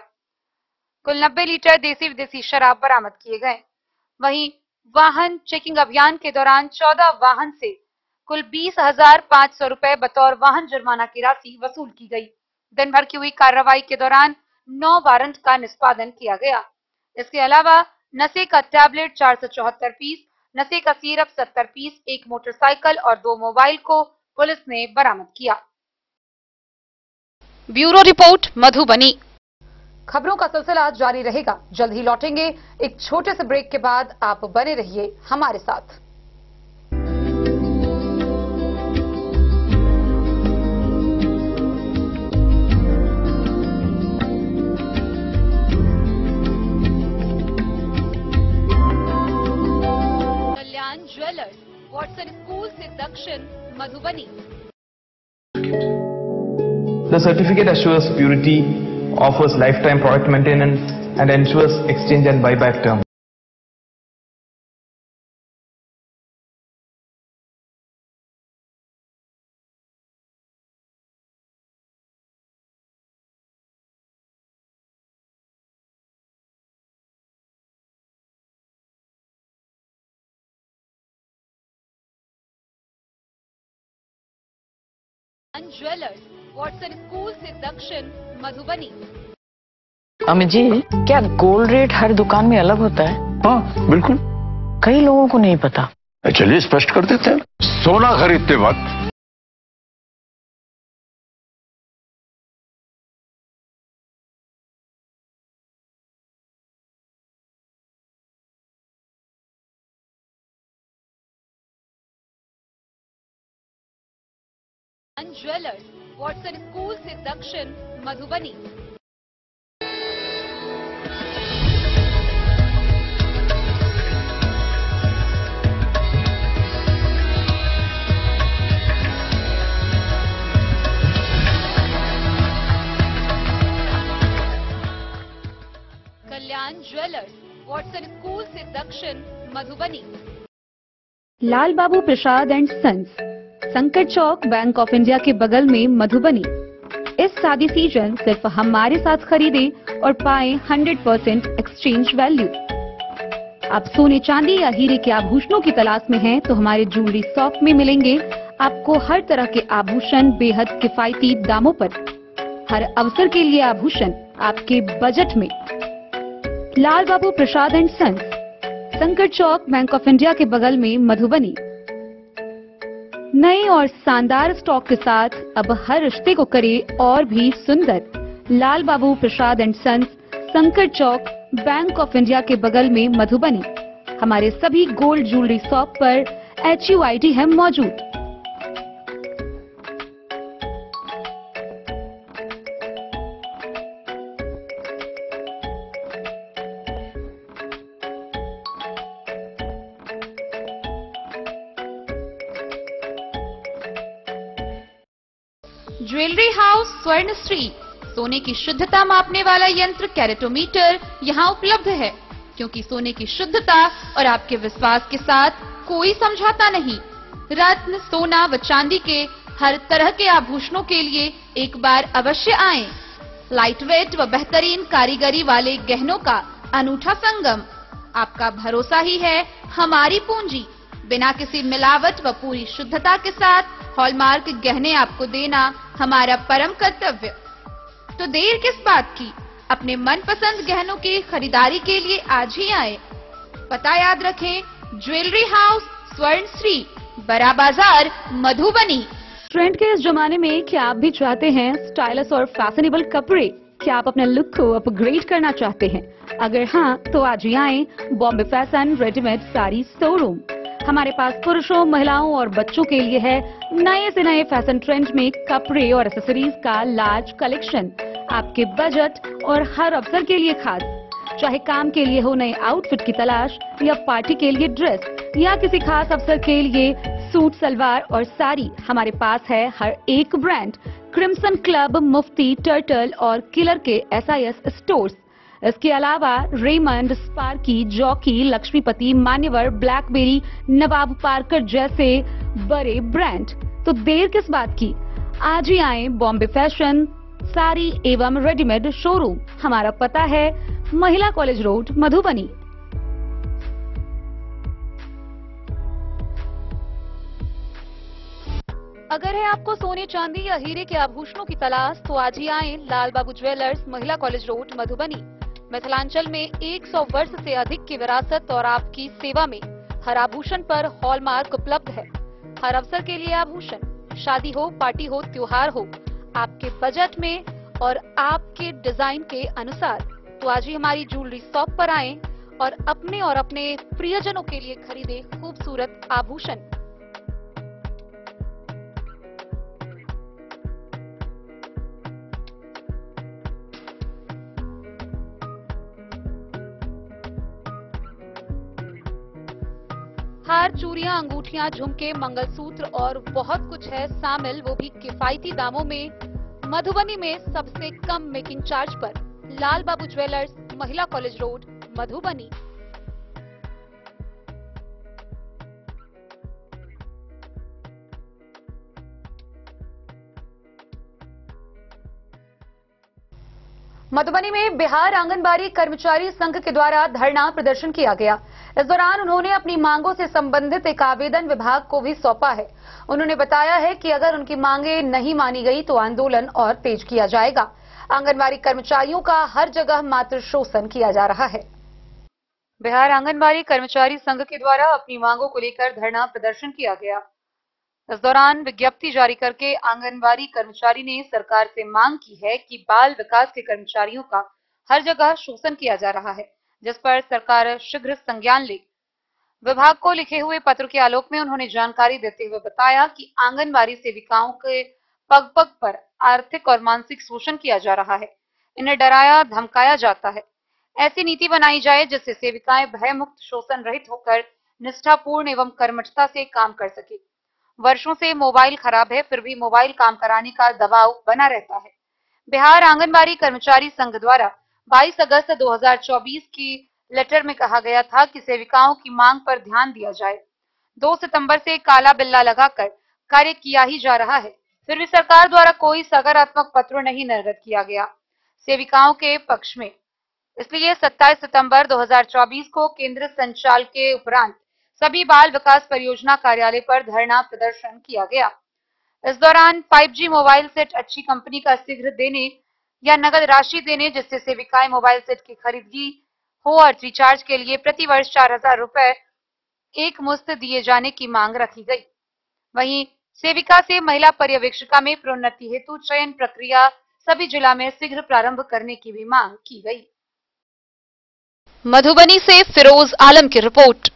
कुल 90 लीटर देसी विदेशी शराब बरामद किए गए। वहीं वाहन चेकिंग अभियान के दौरान 14 वाहन से कुल 20,500 रुपए बतौर वाहन जुर्माना की राशि वसूल की गई। दिन भर की हुई कार्रवाई के दौरान 9 वारंट का निष्पादन किया गया। इसके अलावा नशे का टैबलेट 474 पीस, नशे का सिरप 70 पीस, 1 मोटरसाइकिल और 2 मोबाइल को पुलिस ने बरामद किया। Bureau report Madhubani. खबरों का सिलसिला जारी रहेगा। जल्द ही लौटेंगे एक छोटे से ब्रेक के बाद। आप बने रहिए हमारे साथ। ज्वेलर्स, वॉटसन स्कूल से दक्षिण, Madhubani.
The certificate assures purity, offers lifetime product maintenance, and ensures exchange and buyback terms.
Jewellers, Watson school से दक्षिण, मधुबनी।
अमित जी, क्या गोल्ड रेट हर दुकान में अलग होता है?
हाँ बिल्कुल।
कई लोगों को नहीं पता।
चलिए स्पष्ट कर देते हैं। सोना खरीदते वक्त
ज्वेलर्स, वॉटसन स्कूल से दक्षिण, मधुबनी। कल्याण ज्वेलर्स, वॉटसन स्कूल से दक्षिण, मधुबनी।
लाल बाबू प्रसाद एंड सन्स, संकट चौक, बैंक ऑफ इंडिया के बगल में, मधुबनी। इस शादी सीजन सिर्फ हमारे साथ खरीदें और पाएं 100% एक्सचेंज वैल्यू। आप सोने चांदी या हीरे के आभूषणों की तलाश में हैं तो हमारे ज्वेलरी शॉप में मिलेंगे आपको हर तरह के आभूषण बेहद किफायती दामों पर। हर अवसर के लिए आभूषण आपके बजट में। लाल बाबू प्रसाद एंड सन्स, संकट चौक, बैंक ऑफ इंडिया के बगल में, मधुबनी। नए और शानदार स्टॉक के साथ अब हर रिश्ते को करे और भी सुंदर। लाल बाबू प्रसाद एंड सन्स, संकट चौक, बैंक ऑफ इंडिया के बगल में, मधुबनी। हमारे सभी गोल्ड ज्वेलरी शॉप पर HUID है मौजूद।
ज्वेलरी हाउस स्वर्ण श्री, सोने की शुद्धता मापने वाला यंत्र कैरेटोमीटर यहाँ उपलब्ध है, क्योंकि सोने की शुद्धता और आपके विश्वास के साथ कोई समझौता नहीं। रत्न, सोना व चांदी के हर तरह के आभूषणों के लिए एक बार अवश्य आएं। लाइट वेट व बेहतरीन कारीगरी वाले गहनों का अनूठा संगम। आपका भरोसा ही है हमारी पूंजी। बिना किसी मिलावट व पूरी शुद्धता के साथ हॉलमार्क गहने आपको देना हमारा परम कर्तव्य। तो देर किस बात की, अपने मनपसंद गहनों की खरीदारी के लिए आज ही आए। पता याद रखें, ज्वेलरी हाउस स्वर्ण श्री, बड़ा बाजार, मधुबनी।
ट्रेंड के इस जमाने में क्या आप भी चाहते हैं स्टाइलिश और फैशनेबल कपड़े? क्या आप अपने लुक को अपग्रेड करना चाहते हैं? अगर हाँ, तो आज ही आए Bombay fashion readymade sari showroom. हमारे पास पुरुषों, महिलाओं और बच्चों के लिए है नए से नए फैशन ट्रेंड में कपड़े और एक्सेसरीज का लार्ज कलेक्शन। आपके बजट और हर अवसर के लिए खास। चाहे काम के लिए हो नए आउटफिट की तलाश, या पार्टी के लिए ड्रेस, या किसी खास अवसर के लिए सूट, सलवार और साड़ी, हमारे पास है हर एक ब्रांड। क्रिम्सन क्लब, मुफ्ती, टर्टल और किलर के SIS स्टोर्स। इसके अलावा रेमंड, स्पार्की, जॉकी, लक्ष्मीपति, मान्यवर, ब्लैकबेरी, नवाब पार्कर जैसे बड़े ब्रांड। तो देर किस बात की, आज ही आए बॉम्बे फैशन साड़ी एवं रेडीमेड शोरूम। हमारा पता है महिला कॉलेज रोड, मधुबनी। अगर है आपको सोने चांदी या हीरे के आभूषणों की तलाश, तो आज ही आए लाल बाबू ज्वेलर्स, महिला कॉलेज रोड, मधुबनी। मिथिलांचल में 100 वर्ष से अधिक की विरासत और आपकी सेवा में हर आभूषण पर हॉलमार्क उपलब्ध है। हर अवसर के लिए आभूषण, शादी हो, पार्टी हो, त्योहार हो, आपके बजट में और आपके डिजाइन के अनुसार। तो आज ही हमारी ज्वेलरी शॉप पर आएं और अपने प्रियजनों के लिए खरीदे खूबसूरत आभूषण। हार, चूड़ियां, अंगूठियां, झुमके, मंगलसूत्र और बहुत कुछ है शामिल, वो भी किफायती दामों में। मधुबनी में सबसे कम मेकिंग चार्ज पर। लाल बाबू ज्वेलर्स, महिला कॉलेज रोड, मधुबनी।
मधुबनी में बिहार आंगनबाड़ी कर्मचारी संघ के द्वारा धरना प्रदर्शन किया गया। इस दौरान उन्होंने अपनी मांगों से संबंधित एक आवेदन विभाग को भी सौंपा है। उन्होंने बताया है कि अगर उनकी मांगे नहीं मानी गई तो आंदोलन और तेज किया जाएगा। आंगनबाड़ी कर्मचारियों का हर जगह मात्र शोषण किया जा रहा है। बिहार आंगनबाड़ी कर्मचारी संघ के द्वारा अपनी मांगों को लेकर धरना प्रदर्शन किया गया। इस दौरान विज्ञप्ति जारी करके आंगनबाड़ी कर्मचारी ने सरकार से मांग की है कि बाल विकास के कर्मचारियों का हर जगह शोषण किया जा रहा है, जिस पर सरकार शीघ्र संज्ञान ले। विभाग को लिखे हुए पत्र के आलोक में उन्होंने जानकारी देते हुए बताया कि आंगनबाड़ी सेविकाओं के पग पग पर आर्थिक और मानसिक शोषण किया जा रहा है। इन्हें डराया धमकाया जाता है। ऐसी नीति बनाई जाए जिससे सेविकाएं भय मुक्त, शोषण रहित होकर निष्ठापूर्ण एवं कर्मठता से काम कर सके। वर्षों से मोबाइल खराब है, फिर भी मोबाइल काम कराने का दबाव बना रहता है। बिहार आंगनबाड़ी कर्मचारी संघ द्वारा 22 अगस्त 2024 की लेटर में कहा गया था कि सेविकाओं की मांग पर ध्यान दिया जाए। 2 सितंबर से काला बिल्ला लगाकर कार्य किया ही जा रहा है, फिर भी सरकार द्वारा कोई सकारात्मक पत्र नहीं निर्गत किया गया। सेविकाओं के पक्ष में इसलिए 27 सितंबर 2024 को केंद्र संचाल के उपरांत सभी बाल विकास परियोजना कार्यालय पर धरना प्रदर्शन किया गया। इस दौरान 5G मोबाइल सेट अच्छी कंपनी का शीघ्र देने या नगद राशि देने जिससे सेविकाएं मोबाइल सेट की खरीदगी हो और रिचार्ज के लिए प्रति वर्ष 4,000 रुपए एक मुश्त दिए जाने की मांग रखी गई। वहीं सेविका से महिला पर्यवेक्षिका में प्रोन्नति हेतु चयन प्रक्रिया सभी जिला में शीघ्र प्रारंभ करने की भी मांग की गई।
मधुबनी से फिरोज आलम की रिपोर्ट।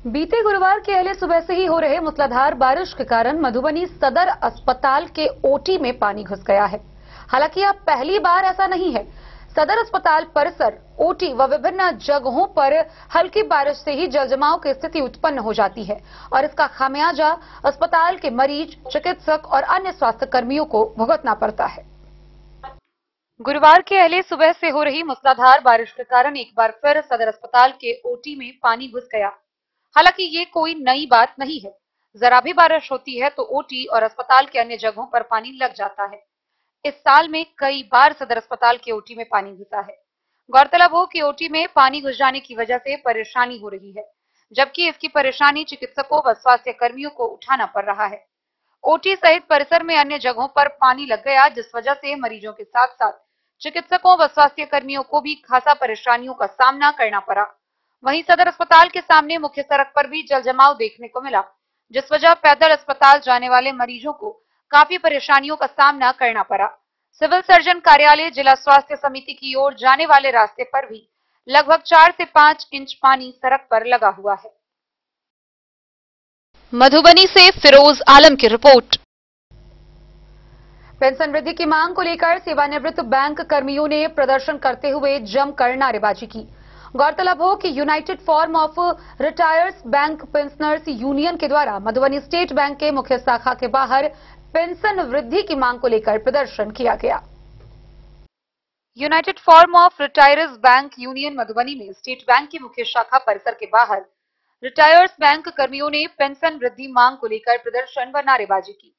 बीते गुरुवार के अहले सुबह से ही हो रहे मूसलाधार बारिश के कारण मधुबनी सदर अस्पताल के ओटी में पानी घुस गया है। हालांकि अब पहली बार ऐसा नहीं है। सदर अस्पताल परिसर, ओटी व विभिन्न जगहों पर हल्की बारिश से ही जलजमाव की स्थिति उत्पन्न हो जाती है और इसका खामियाजा अस्पताल के मरीज, चिकित्सक और अन्य स्वास्थ्य कर्मियों को भुगतना पड़ता है। गुरुवार के अहले सुबह से हो रही मूसलाधार बारिश के कारण एक बार फिर सदर अस्पताल के ओटी में पानी घुस गया। हालांकि ये कोई नई बात नहीं है। जरा भी बारिश होती है तो ओटी और अस्पताल के अन्य जगहों पर पानी लग जाता है। इस साल में कई बार सदर अस्पताल के ओटी में पानी घुसा है। गौरतलब हो कि ओटी में पानी घुस जाने की वजह से परेशानी हो रही है, जबकि इसकी परेशानी चिकित्सकों व स्वास्थ्य कर्मियों को उठाना पड़ रहा है। ओटी सहित परिसर में अन्य जगहों पर पानी लग गया, जिस वजह से मरीजों के साथ साथ चिकित्सकों व स्वास्थ्य कर्मियों को भी खासा परेशानियों का सामना करना पड़ा। वहीं सदर अस्पताल के सामने मुख्य सड़क पर भी जल जमाव देखने को मिला, जिस वजह पैदल अस्पताल जाने वाले मरीजों को काफी परेशानियों का सामना करना पड़ा। सिविल सर्जन कार्यालय, जिला स्वास्थ्य समिति की ओर जाने वाले रास्ते पर भी लगभग 4 से 5 इंच पानी सड़क पर लगा हुआ है।
मधुबनी से फिरोज आलम की रिपोर्ट।
पेंशन वृद्धि की मांग को लेकर सेवानिवृत्त बैंक कर्मियों ने प्रदर्शन करते हुए जमकर नारेबाजी की। गौरतलब हो कि United form of retires bank pensioners union के द्वारा मधुबनी स्टेट बैंक के मुख्य शाखा के बाहर पेंशन वृद्धि की मांग को लेकर प्रदर्शन किया गया। United form of retires bank union Madhubani में स्टेट बैंक की मुख्य शाखा परिसर के बाहर रिटायर्स बैंक कर्मियों ने पेंशन वृद्धि मांग को लेकर प्रदर्शन व नारेबाजी की।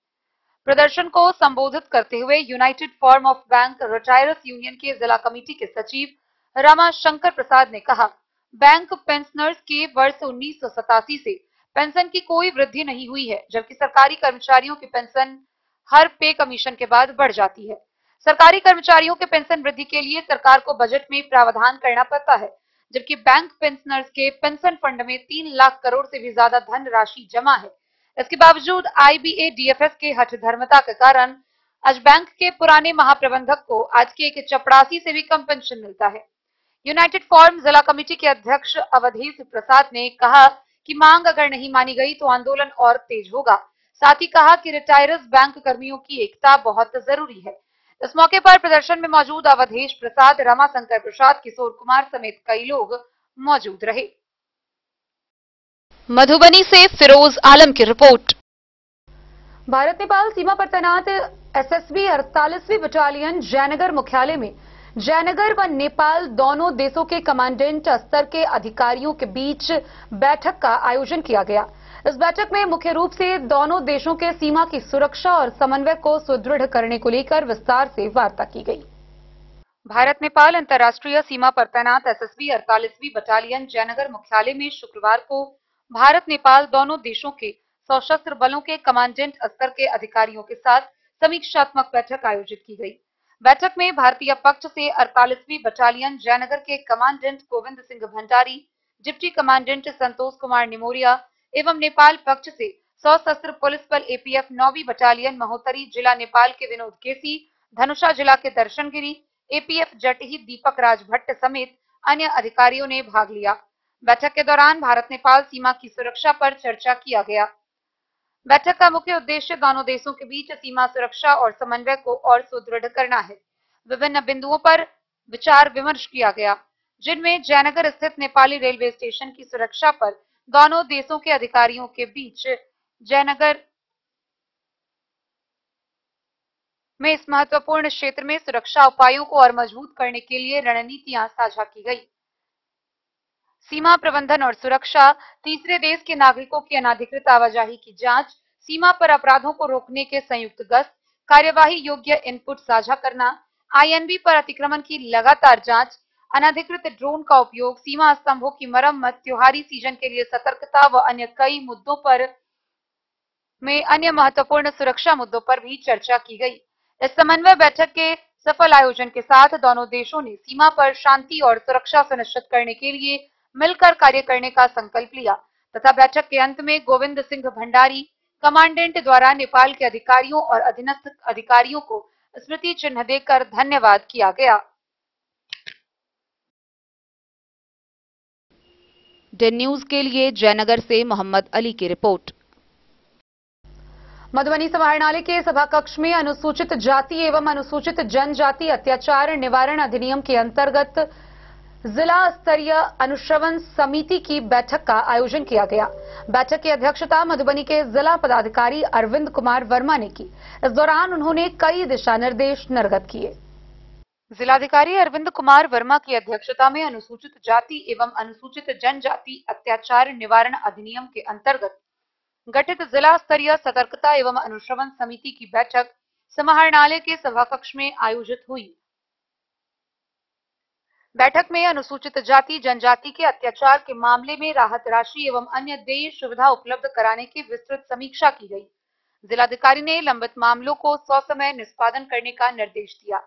प्रदर्शन को संबोधित करते हुए United form of bank retires union के जिला कमेटी के सचिव रमा शंकर प्रसाद ने कहा, बैंक पेंशनर्स के वर्ष 1987 से पेंशन की कोई वृद्धि नहीं हुई है, जबकि सरकारी कर्मचारियों की पेंशन हर पे कमीशन के बाद बढ़ जाती है। सरकारी कर्मचारियों के पेंशन वृद्धि के लिए सरकार को बजट में प्रावधान करना पड़ता है, जबकि बैंक पेंशनर्स के पेंशन फंड में 3 लाख करोड़ से भी ज्यादा धन राशि जमा है। इसके बावजूद IBADFS के हठधर्मता के कारण आज बैंक के पुराने महाप्रबंधक को आज के एक चपरासी से भी कम पेंशन मिलता है। यूनाइटेड फॉर्म जिला कमेटी के अध्यक्ष अवधेश प्रसाद ने कहा कि मांग अगर नहीं मानी गई तो आंदोलन और तेज होगा। साथ ही कहा कि रिटायर्स बैंक कर्मियों की एकता बहुत जरूरी है। इस मौके पर प्रदर्शन में मौजूद अवधेश प्रसाद, रमाशंकर प्रसाद, किशोर कुमार समेत कई लोग मौजूद रहे।
मधुबनी से फिरोज आलम की रिपोर्ट।
भारत नेपाल सीमा पर तैनात SSB 48वीं बटालियन जयनगर मुख्यालय में जयनगर व नेपाल दोनों देशों के कमांडेंट स्तर के अधिकारियों के बीच बैठक का आयोजन किया गया। इस बैठक में मुख्य रूप से दोनों देशों के सीमा की सुरक्षा और समन्वय को सुदृढ़ करने को लेकर विस्तार से वार्ता की गई। भारत नेपाल अंतर्राष्ट्रीय सीमा पर तैनात SSB 48वीं बटालियन जयनगर मुख्यालय में शुक्रवार को भारत नेपाल दोनों देशों के सशस्त्र बलों के कमांडेंट स्तर के अधिकारियों के साथ समीक्षात्मक बैठक आयोजित की गई। बैठक में भारतीय पक्ष से 48वीं बटालियन जयनगर के commandant Govind Singh Bhandari, deputy commandant Santosh Kumar Nimoria एवं नेपाल पक्ष से सशस्त्र पुलिस बल APF 9वीं बटालियन महोत्तरी जिला नेपाल के विनोद केसी, धनुषा जिला के दर्शन गिरी, APF जटही दीपक राज भट्ट समेत अन्य अधिकारियों ने भाग लिया। बैठक के दौरान भारत नेपाल सीमा की सुरक्षा पर चर्चा किया गया। बैठक का मुख्य उद्देश्य दोनों देशों के बीच सीमा सुरक्षा और समन्वय को और सुदृढ़ करना है। विभिन्न बिंदुओं पर विचार विमर्श किया गया, जिनमें जयनगर स्थित नेपाली रेलवे स्टेशन की सुरक्षा पर दोनों देशों के अधिकारियों के बीच जयनगर में इस महत्वपूर्ण क्षेत्र में सुरक्षा उपायों को और मजबूत करने के लिए रणनीतियां साझा की गई। सीमा प्रबंधन और सुरक्षा, तीसरे देश के नागरिकों की अनाधिकृत आवाजाही की जांच, सीमा पर अपराधों को रोकने के संयुक्त गश्त, कार्यवाही योग्य इनपुट साझा करना, आईएनबी पर अतिक्रमण की लगातार जांच, अनधिकृत ड्रोन का उपयोग, सीमा स्तंभों की मरम्मत, त्योहारी सीजन के लिए सतर्कता व अन्य कई मुद्दों पर अन्य महत्वपूर्ण सुरक्षा मुद्दों पर भी चर्चा की गई। इस समन्वय बैठक के सफल आयोजन के साथ दोनों देशों ने सीमा पर शांति और सुरक्षा सुनिश्चित करने के लिए मिलकर कार्य करने का संकल्प लिया तथा बैठक के अंत में गोविंद सिंह भंडारी कमांडेंट द्वारा नेपाल के अधिकारियों और अधीनस्थ अधिकारियों को स्मृति चिन्ह देकर धन्यवाद किया गया।
डे न्यूज के लिए जयनगर से मोहम्मद अली की रिपोर्ट।
मधुबनी समाहरणालय के सभा कक्ष में अनुसूचित जाति एवं अनुसूचित जनजाति अत्याचार निवारण अधिनियम के अंतर्गत जिला स्तरीय अनुश्रवण समिति की बैठक का आयोजन किया गया। बैठक की अध्यक्षता मधुबनी के जिला पदाधिकारी अरविंद कुमार वर्मा ने की। इस दौरान उन्होंने कई दिशा निर्देश निर्गत किए। जिलाधिकारी अरविंद कुमार वर्मा की अध्यक्षता में अनुसूचित जाति एवं अनुसूचित जनजाति अत्याचार निवारण अधिनियम के अंतर्गत गठित जिला स्तरीय सतर्कता एवं अनुश्रवण समिति की बैठक समाहरणालय के सभाकक्ष में आयोजित हुई। बैठक में अनुसूचित जाति जनजाति के अत्याचार के मामले में राहत राशि एवं अन्य देय सुविधा उपलब्ध कराने की विस्तृत समीक्षा की गई। जिलाधिकारी ने लंबित मामलों को ससमय निष्पादन करने का निर्देश दिया।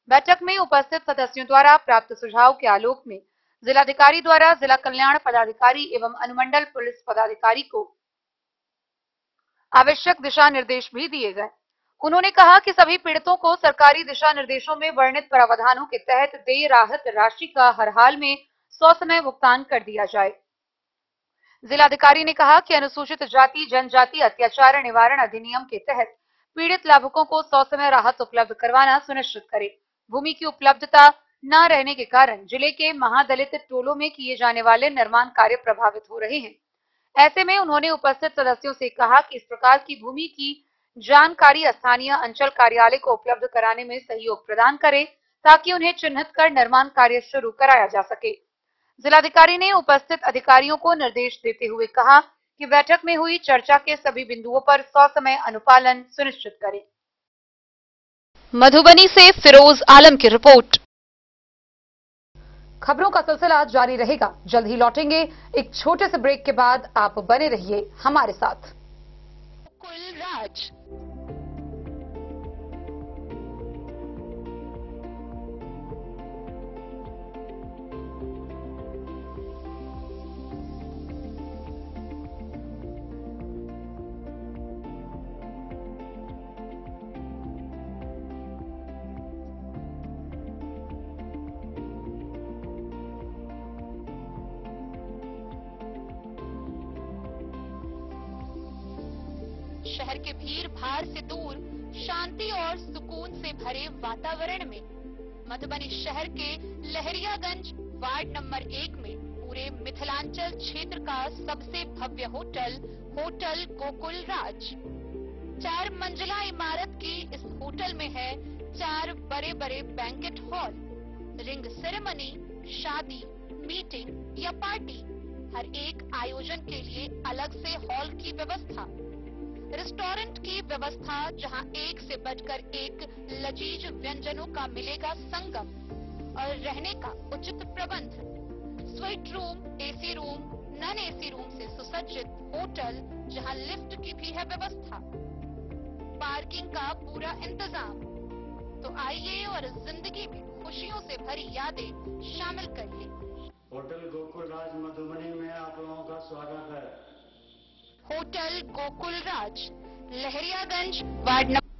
बैठक में उपस्थित सदस्यों द्वारा प्राप्त सुझाव के आलोक में जिलाधिकारी द्वारा जिला कल्याण पदाधिकारी एवं अनुमंडल पुलिस पदाधिकारी को आवश्यक दिशा निर्देश भी दिए गए। उन्होंने कहा कि सभी पीड़ितों को सरकारी दिशा निर्देशों में वर्णित प्रावधानों के तहत देय राहत राशि का हर हाल में ससमय भुगतान कर दिया जाए। जिलाधिकारी ने कहा कि अनुसूचित जाति जनजाति अत्याचार निवारण अधिनियम के तहत पीड़ित लाभुकों को ससमय राहत उपलब्ध करवाना सुनिश्चित करे। भूमि की उपलब्धता न रहने के कारण जिले के महादलित टोलों में किए जाने वाले निर्माण कार्य प्रभावित हो रहे हैं। ऐसे में उन्होंने उपस्थित सदस्यों से कहा कि इस प्रकार की भूमि की जानकारी स्थानीय अंचल कार्यालय को उपलब्ध कराने में सहयोग प्रदान करें ताकि उन्हें चिन्हित कर निर्माण कार्य शुरू कराया जा सके। जिलाधिकारी ने उपस्थित अधिकारियों को निर्देश देते हुए कहा कि बैठक में हुई चर्चा के सभी बिंदुओं पर ससमय अनुपालन सुनिश्चित करें।
मधुबनी से फिरोज आलम की रिपोर्ट।
खबरों का सिलसिला जारी रहेगा। जल्द ही लौटेंगे एक छोटे से ब्रेक के बाद। आप बने रहिए हमारे साथ।
कुलराज शहर के भीड़ भाड़ से दूर शांति और सुकून से भरे वातावरण में मधुबनी शहर के लहरियागंज वार्ड नंबर 1 में पूरे मिथिलांचल क्षेत्र का सबसे भव्य होटल होटल गोकुल राज 4 मंजिला इमारत की इस होटल में है 4 बड़े बड़े बैंकेट हॉल, रिंग सेरेमनी, शादी, मीटिंग या पार्टी, हर एक आयोजन के लिए अलग से हॉल की व्यवस्था, रेस्टोरेंट की व्यवस्था जहां एक से बढ़कर एक लजीज व्यंजनों का मिलेगा संगम और रहने का उचित प्रबंध, suite room, AC room, non AC room से सुसज्जित होटल जहां लिफ्ट की भी है व्यवस्था, पार्किंग का पूरा इंतजाम। तो आइए और जिंदगी में खुशियों से भरी यादें शामिल करिए।
होटल गोकुल राज मधुबनी में आप लोगों का स्वागत है।
होटल गोकुल राज, लहरियागंज वार्ड नंबर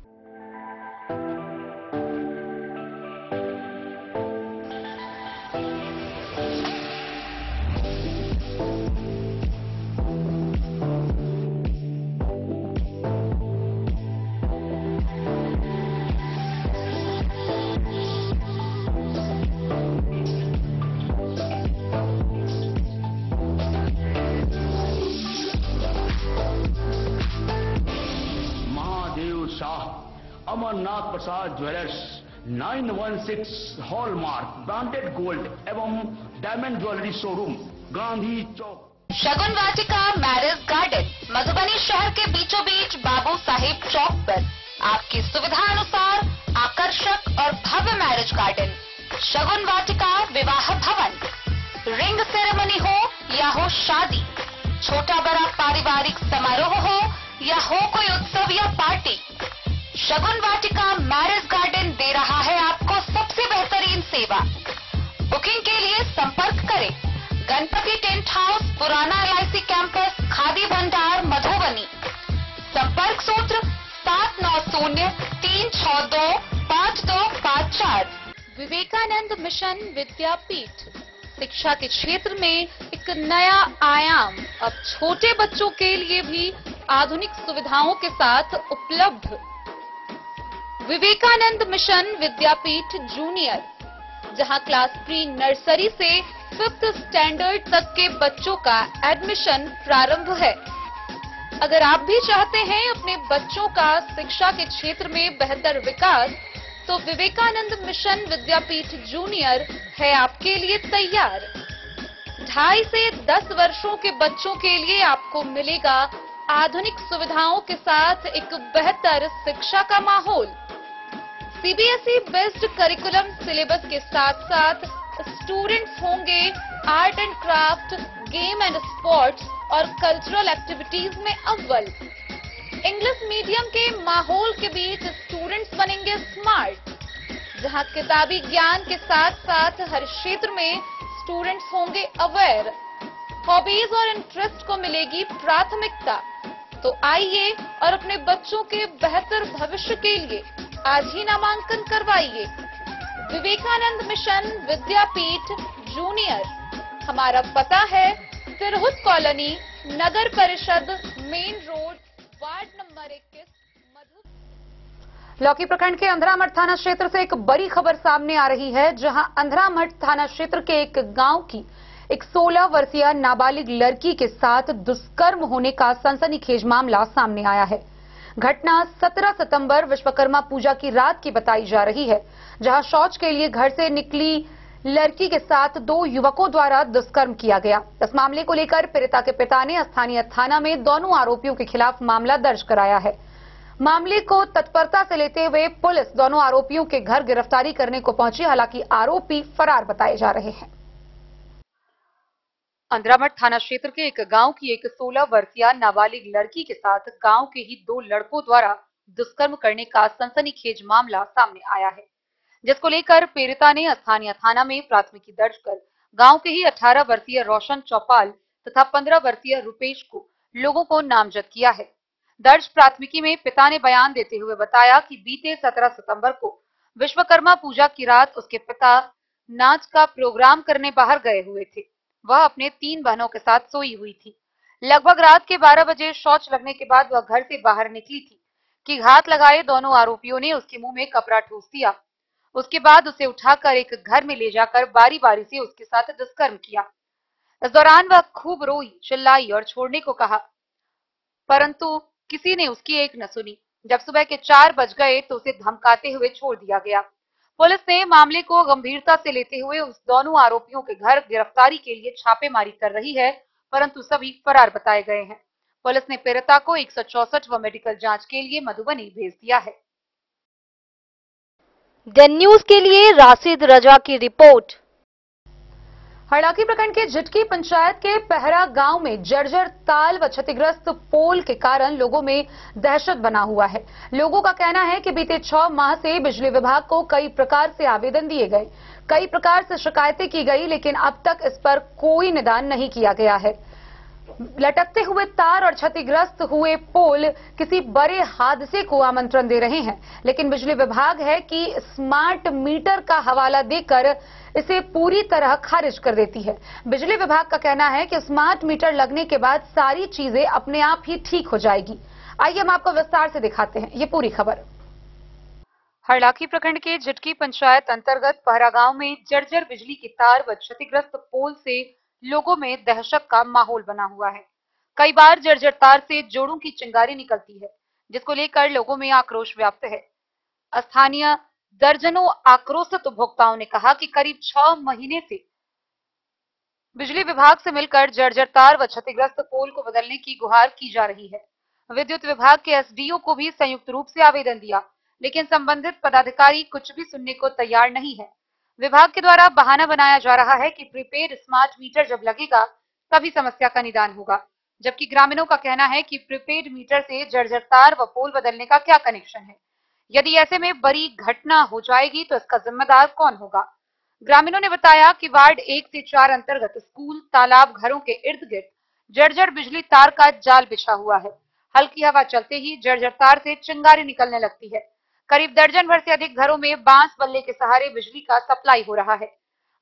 अमरनाथ प्रसाद ज्वेलर्स 916 हॉलमार्क ब्रांडेड गोल्ड एवं डायमंड ज्वेलरी शोरूम, गांधी चौक।
शगुन वाटिका मैरिज गार्डन मधुबनी शहर के बीचों बीच बाबू साहेब चौक पर आपकी सुविधा अनुसार आकर
आकर्षक और भव्य मैरिज गार्डन, शगुन वाटिका विवाह भवन, रिंग सेरेमनी हो या हो शादी, छोटा बड़ा पारिवारिक समारोह हो या हो कोई उत्सव या पार्टी, शगुन वाटिका मैरिज गार्डन दे रहा है आपको सबसे बेहतरीन सेवा। बुकिंग के लिए संपर्क करें गणपति टेंट हाउस, पुराना LIC कैंपस, खादी भंडार, मधुबनी। संपर्क सूत्र 7903625254। विवेकानंद मिशन विद्यापीठ शिक्षा के क्षेत्र में एक नया आयाम अब छोटे बच्चों के लिए भी आधुनिक सुविधाओं के साथ उपलब्ध। विवेकानंद मिशन विद्यापीठ जूनियर, जहां क्लास प्री नर्सरी से 5th स्टैंडर्ड तक के बच्चों का एडमिशन प्रारंभ है। अगर आप भी चाहते हैं अपने बच्चों का शिक्षा के क्षेत्र में बेहतर विकास, तो विवेकानंद मिशन विद्यापीठ जूनियर है आपके लिए तैयार। 2.5 से 10 वर्षों के बच्चों के लिए आपको मिलेगा आधुनिक सुविधाओं के साथ एक बेहतर शिक्षा का माहौल। CBSE बेस्ड करिकुलम सिलेबस के साथ साथ स्टूडेंट्स होंगे art and craft, game and sports और कल्चरल एक्टिविटीज में अव्वल। इंग्लिश मीडियम के माहौल के बीच स्टूडेंट्स बनेंगे स्मार्ट, जहां किताबी ज्ञान के साथ साथ हर क्षेत्र में स्टूडेंट्स होंगे अवेयर। हॉबीज और इंटरेस्ट को मिलेगी प्राथमिकता। तो आइए और अपने बच्चों के बेहतर भविष्य के लिए आज ही नामांकन करवाइए। विवेकानंद मिशन विद्यापीठ जूनियर। हमारा पता है तिरहुत कॉलोनी, नगर परिषद, मेन रोड, वार्ड नंबर 21,
लौकी प्रखंड के अंधरामठ थाना क्षेत्र से एक बड़ी खबर सामने आ रही है, जहां अंधरामठ थाना क्षेत्र के एक गांव की एक 16 वर्षीय नाबालिग लड़की के साथ दुष्कर्म होने का सनसनीखेज मामला सामने आया है। घटना 17 सितंबर विश्वकर्मा पूजा की रात की बताई जा रही है, जहां शौच के लिए घर से निकली लड़की के साथ 2 युवकों द्वारा दुष्कर्म किया गया। इस मामले को लेकर पीड़िता के पिता ने स्थानीय थाना में दोनों आरोपियों के खिलाफ मामला दर्ज कराया है। मामले को तत्परता से लेते हुए पुलिस दोनों आरोपियों के घर गिरफ्तारी करने को पहुंची, हालांकि आरोपी फरार बताए जा रहे हैं। अंधरामठ थाना क्षेत्र के एक गांव की एक 16 वर्षीय नाबालिग लड़की के साथ गांव के ही 2 लड़कों द्वारा दुष्कर्म करने का सनसनीखेज मामला सामने आया है, जिसको लेकर पीड़िता ने स्थानीय थाना में प्राथमिकी दर्ज कर गांव के ही 18 वर्षीय रोशन चौपाल तथा 15 वर्षीय रुपेश को लोगों को नामजद किया है। दर्ज प्राथमिकी में पिता ने बयान देते हुए बताया कि बीते 17 सितंबर को विश्वकर्मा पूजा की रात उसके पिता नाच का प्रोग्राम करने बाहर गए हुए थे। वह अपने 3 बहनों के साथ सोई हुई थी। लगभग रात के 12 बजे शौच लगने के बाद वह घर से बाहर निकली थी कि घात लगाए दोनों आरोपियों ने उसके मुंह में कपड़ा ठूस दिया। उसके बाद उसे उठाकर एक घर में ले जाकर बारी बारी से उसके साथ दुष्कर्म किया। इस दौरान वह खूब रोई, चिल्लाई और छोड़ने को कहा, परंतु किसी ने उसकी एक न सुनी। जब सुबह के 4 बज गए तो उसे धमकाते हुए छोड़ दिया गया। पुलिस ने मामले को गंभीरता से लेते हुए उस दोनों आरोपियों के घर गिरफ्तारी के लिए छापेमारी कर रही है, परंतु सभी फरार बताए गए हैं। पुलिस ने पीड़िता को 164 मेडिकल जांच के लिए मधुबनी भेज दिया है।
द न्यूज के लिए राशिद रजा की रिपोर्ट।
हरलाखी प्रखंड के झिटकी पंचायत के पहरा गांव में जर्जर ताल व क्षतिग्रस्त पोल के कारण लोगों में दहशत बना हुआ है। लोगों का कहना है कि बीते 6 माह से बिजली विभाग को कई प्रकार से आवेदन दिए गए, कई प्रकार से शिकायतें की गई, लेकिन अब तक इस पर कोई निदान नहीं किया गया है। लटकते हुए तार और क्षतिग्रस्त हुए पोल किसी बड़े हादसे को आमंत्रण दे रहे हैं, लेकिन बिजली विभाग है कि स्मार्ट मीटर का हवाला देकर इसे पूरी तरह खारिज कर देती है। बिजली विभाग का कहना है कि स्मार्ट मीटर लगने के बाद सारी चीजें अपने आप ही ठीक हो जाएगी। आइए हम आपको विस्तार से दिखाते हैं ये पूरी खबर। हरलाखी प्रखंड के झिटकी पंचायत अंतर्गत पहरा गांव में जर्जर बिजली की तार व क्षतिग्रस्त पोल से लोगों में दहशत का माहौल बना हुआ है। कई बार जर्जर तार से जोड़ों की चिंगारी निकलती है, जिसको लेकर लोगों में आक्रोश व्याप्त है। स्थानीय दर्जनों आक्रोशित उपभोक्ताओं ने कहा कि करीब 6 महीने से बिजली विभाग से मिलकर जर्जर तार व क्षतिग्रस्त पोल को बदलने की गुहार की जा रही है। विद्युत विभाग के एसडीओ को भी संयुक्त रूप से आवेदन दिया, लेकिन संबंधित पदाधिकारी कुछ भी सुनने को तैयार नहीं है। विभाग के द्वारा बहाना बनाया जा रहा है कि प्रीपेड स्मार्ट मीटर जब लगेगा तभी समस्या का निदान होगा, जबकि ग्रामीणों का कहना है कि प्रीपेड मीटर से जर्जर तार व पोल बदलने का क्या कनेक्शन है। यदि ऐसे में बड़ी घटना हो जाएगी तो इसका जिम्मेदार कौन होगा। ग्रामीणों ने बताया कि वार्ड 1 से 4 अंतर्गत स्कूल, तालाब, घरों के इर्द गिर्द जर्जर बिजली तार का जाल बिछा हुआ है। हल्की हवा चलते ही जर्जर तार से चिंगारी निकलने लगती है। करीब दर्जन भर से अधिक घरों में बांस बल्ले के सहारे बिजली का सप्लाई हो रहा है।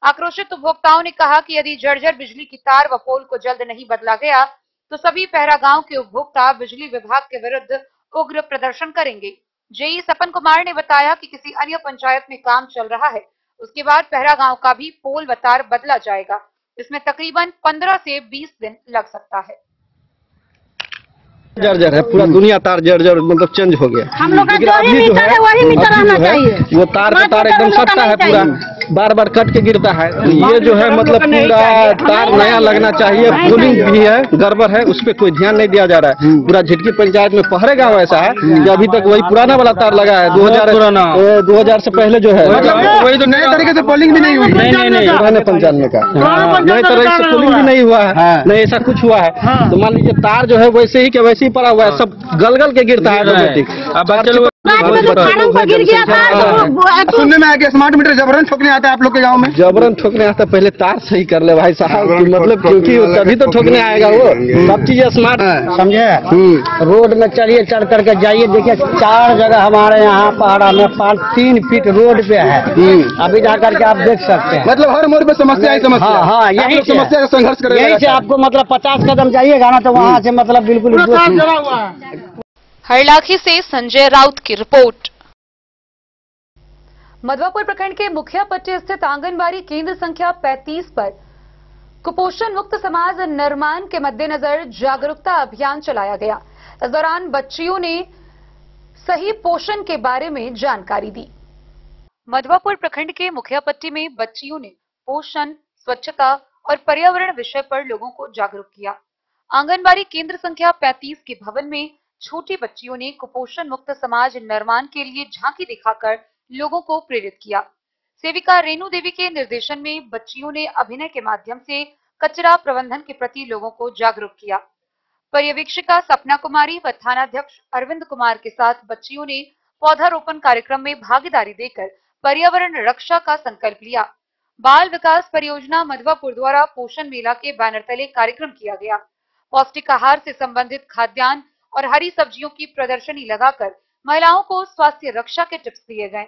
आक्रोशित उपभोक्ताओं ने कहा कि यदि जर्जर बिजली की तार व पोल को जल्द नहीं बदला गया तो सभी पहरा गांव के उपभोक्ता बिजली विभाग के विरुद्ध उग्र प्रदर्शन करेंगे। जेई सपन कुमार ने बताया कि किसी अन्य पंचायत में काम चल रहा है, उसके बाद पहरा गांव का भी पोल व तार बदला जाएगा। इसमें तकरीबन 15 से 20 दिन लग सकता है।
जर्जर है, पूरा दुनिया तार जर्जर मतलब चेंज हो गया।
हम लोग का जो भी मीटर है वही मीटर रहना चाहिए।
वो तार का तार एकदम सटता है, पूरा बार बार कट के गिरता है। ये जो है मतलब पूरा तार नया लगना चाहिए। पुलिंग भी है, गड़बड़ है, उस पर कोई ध्यान नहीं दिया जा रहा है। पूरा झिटकी पंचायत में पहरे गाँव ऐसा है कि अभी तक वही पुराना वाला तार लगा है। 2000 से पहले जो है वही तो नए तरीके से पोलिंग भी नहीं हुई। नहीं पुराने 95 का नए तरीके से पोलिंग भी नहीं हुआ है, नहीं ऐसा कुछ हुआ है। तो मान लीजिए तार जो है वैसे ही के वैसे ही पड़ा हुआ है, सब गल के गिरता है ऑटोमेटिक।
सुनने में आया कि स्मार्ट मीटर जबरन ठोकने आता है आप लोग के गांव में।
जबरन ठोकने आता है, पहले तार सही कर ले भाई साहब, मतलब क्योंकि तभी तो ठोकने आएगा वो। सब चीज स्मार्ट
समझे। रोड में चलिए, चढ़ करके जाइए, देखिए 4 जगह हमारे यहाँ पहाड़ा में 3 फीट रोड पे है। अभी जा करके आप देख सकते हैं,
मतलब हर मोड़ पे समस्या ही समस्या।
हाँ यही
समस्या का संघर्ष करेंगे।
यही से आपको मतलब 50 कदम जाइएगा ना तो वहाँ से मतलब बिल्कुल।
हरलाखी से संजय राउत की रिपोर्ट।
मधवापुर प्रखंड के मुखिया पट्टी स्थित आंगनबाड़ी केंद्र संख्या 35 पर कुपोषण मुक्त समाज निर्माण के मद्देनजर जागरूकता अभियान चलाया गया। इस दौरान बच्चियों ने सही पोषण के बारे में जानकारी दी। मधवापुर प्रखंड के मुखिया पट्टी में बच्चियों ने पोषण, स्वच्छता और पर्यावरण विषय पर लोगों को जागरूक किया। आंगनबाड़ी केंद्र संख्या 35 के भवन में छोटी बच्चियों ने कुपोषण मुक्त समाज निर्माण के लिए झांकी दिखाकर लोगों को प्रेरित किया। सेविका रेणु देवी के निर्देशन में बच्चियों ने अभिनय के माध्यम से कचरा प्रबंधन के प्रति लोगों को जागरूक किया। पर्यवेक्षिका सपना कुमारी व थानाध्यक्ष अरविंद कुमार के साथ बच्चियों ने पौधारोपण कार्यक्रम में भागीदारी देकर पर्यावरण रक्षा का संकल्प लिया। बाल विकास परियोजना मधवापुर द्वारा पोषण मेला के बैनर तले कार्यक्रम किया गया। पौष्टिक आहार से संबंधित खाद्यान्न और हरी सब्जियों की प्रदर्शनी लगाकर महिलाओं को स्वास्थ्य रक्षा के टिप्स दिए गए।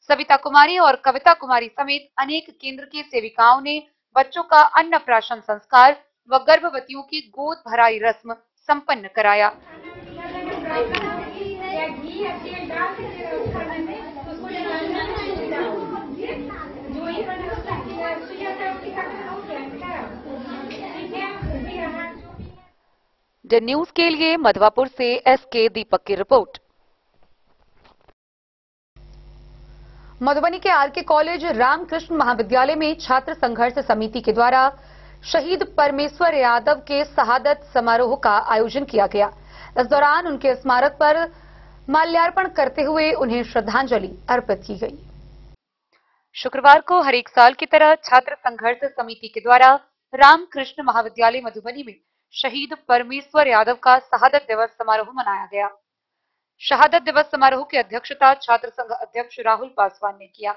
सविता कुमारी और कविता कुमारी समेत अनेक केंद्र की सेविकाओं ने बच्चों का अन्नप्राशन संस्कार व गर्भवतियों की गोद भराई रस्म संपन्न कराया। द न्यूज के लिए मधवापुर से एसके दीपक की रिपोर्ट। मधुबनी के आरके कॉलेज रामकृष्ण महाविद्यालय में छात्र संघर्ष समिति के द्वारा शहीद परमेश्वर यादव के शहादत समारोह का आयोजन किया गया। इस दौरान उनके स्मारक पर माल्यार्पण करते हुए उन्हें श्रद्धांजलि अर्पित की गई। शुक्रवार को हर एक साल की तरह छात्र संघर्ष समिति के द्वारा रामकृष्ण महाविद्यालय मधुबनी में शहीद परमेश्वर यादव का शहादत दिवस समारोह मनाया गया। शहादत दिवस समारोह की अध्यक्षता छात्र संघ अध्यक्ष राहुल पासवान ने किया।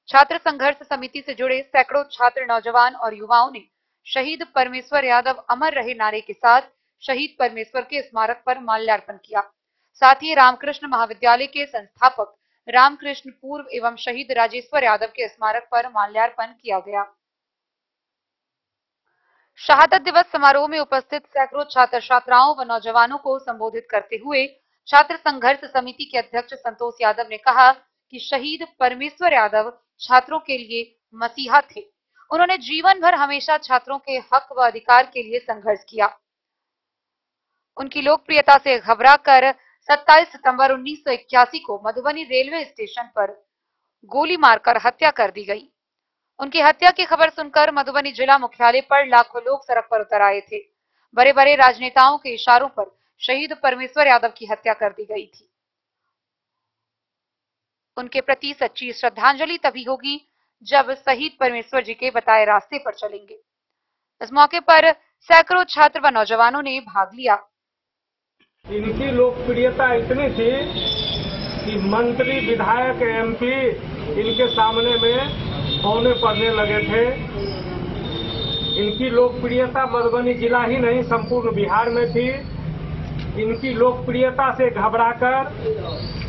छात्र संघर्ष समिति से जुड़े सैकड़ों छात्र, नौजवान और युवाओं ने शहीद परमेश्वर यादव अमर रहे नारे के साथ शहीद परमेश्वर के स्मारक पर माल्यार्पण किया। साथ ही रामकृष्ण महाविद्यालय के संस्थापक रामकृष्ण पूर्व एवं शहीद राजेश्वर यादव के स्मारक पर माल्यार्पण किया गया। शहादत दिवस समारोह में उपस्थित सैकड़ों छात्र छात्राओं व नौजवानों को संबोधित करते हुए छात्र संघर्ष समिति के अध्यक्ष संतोष यादव ने कहा कि शहीद परमेश्वर यादव छात्रों के लिए मसीहा थे। उन्होंने जीवन भर हमेशा छात्रों के हक व अधिकार के लिए संघर्ष किया। उनकी लोकप्रियता से घबराकर 27 सितंबर 1981 को मधुबनी रेलवे स्टेशन पर गोली मारकर हत्या कर दी गई। उनकी हत्या की खबर सुनकर मधुबनी जिला मुख्यालय पर लाखों लोग सड़क पर उतर आए थे। बड़े बड़े राजनेताओं के इशारों पर शहीद परमेश्वर यादव की हत्या कर दी गई थी। उनके प्रति सच्ची श्रद्धांजलि तभी होगी जब शहीद परमेश्वर जी के बताए रास्ते पर चलेंगे। इस मौके पर सैकड़ों छात्र व नौजवानों ने भाग लिया।
इनकी लोकप्रियता इतनी थी कि मंत्री, विधायक, एमपी इनके सामने में पौने पड़ने लगे थे। इनकी लोकप्रियता मधुबनी जिला ही नहीं संपूर्ण बिहार में थी। इनकी लोकप्रियता से घबराकर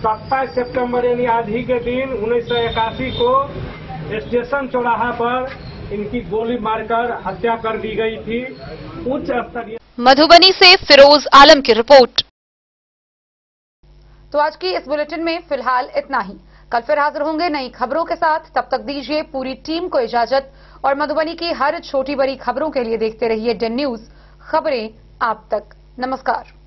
27 सितंबर यानी आज ही के दिन 1981 को स्टेशन चौराहा पर इनकी गोली मारकर हत्या कर दी गई थी। उच्च स्तरीय।
मधुबनी से फिरोज आलम की रिपोर्ट।
तो आज की इस बुलेटिन में फिलहाल इतना ही। कल फिर हाजिर होंगे नई खबरों के साथ। तब तक दीजिए पूरी टीम को इजाजत और मधुबनी की हर छोटी बड़ी खबरों के लिए देखते रहिए डेन न्यूज, खबरें आप तक। नमस्कार।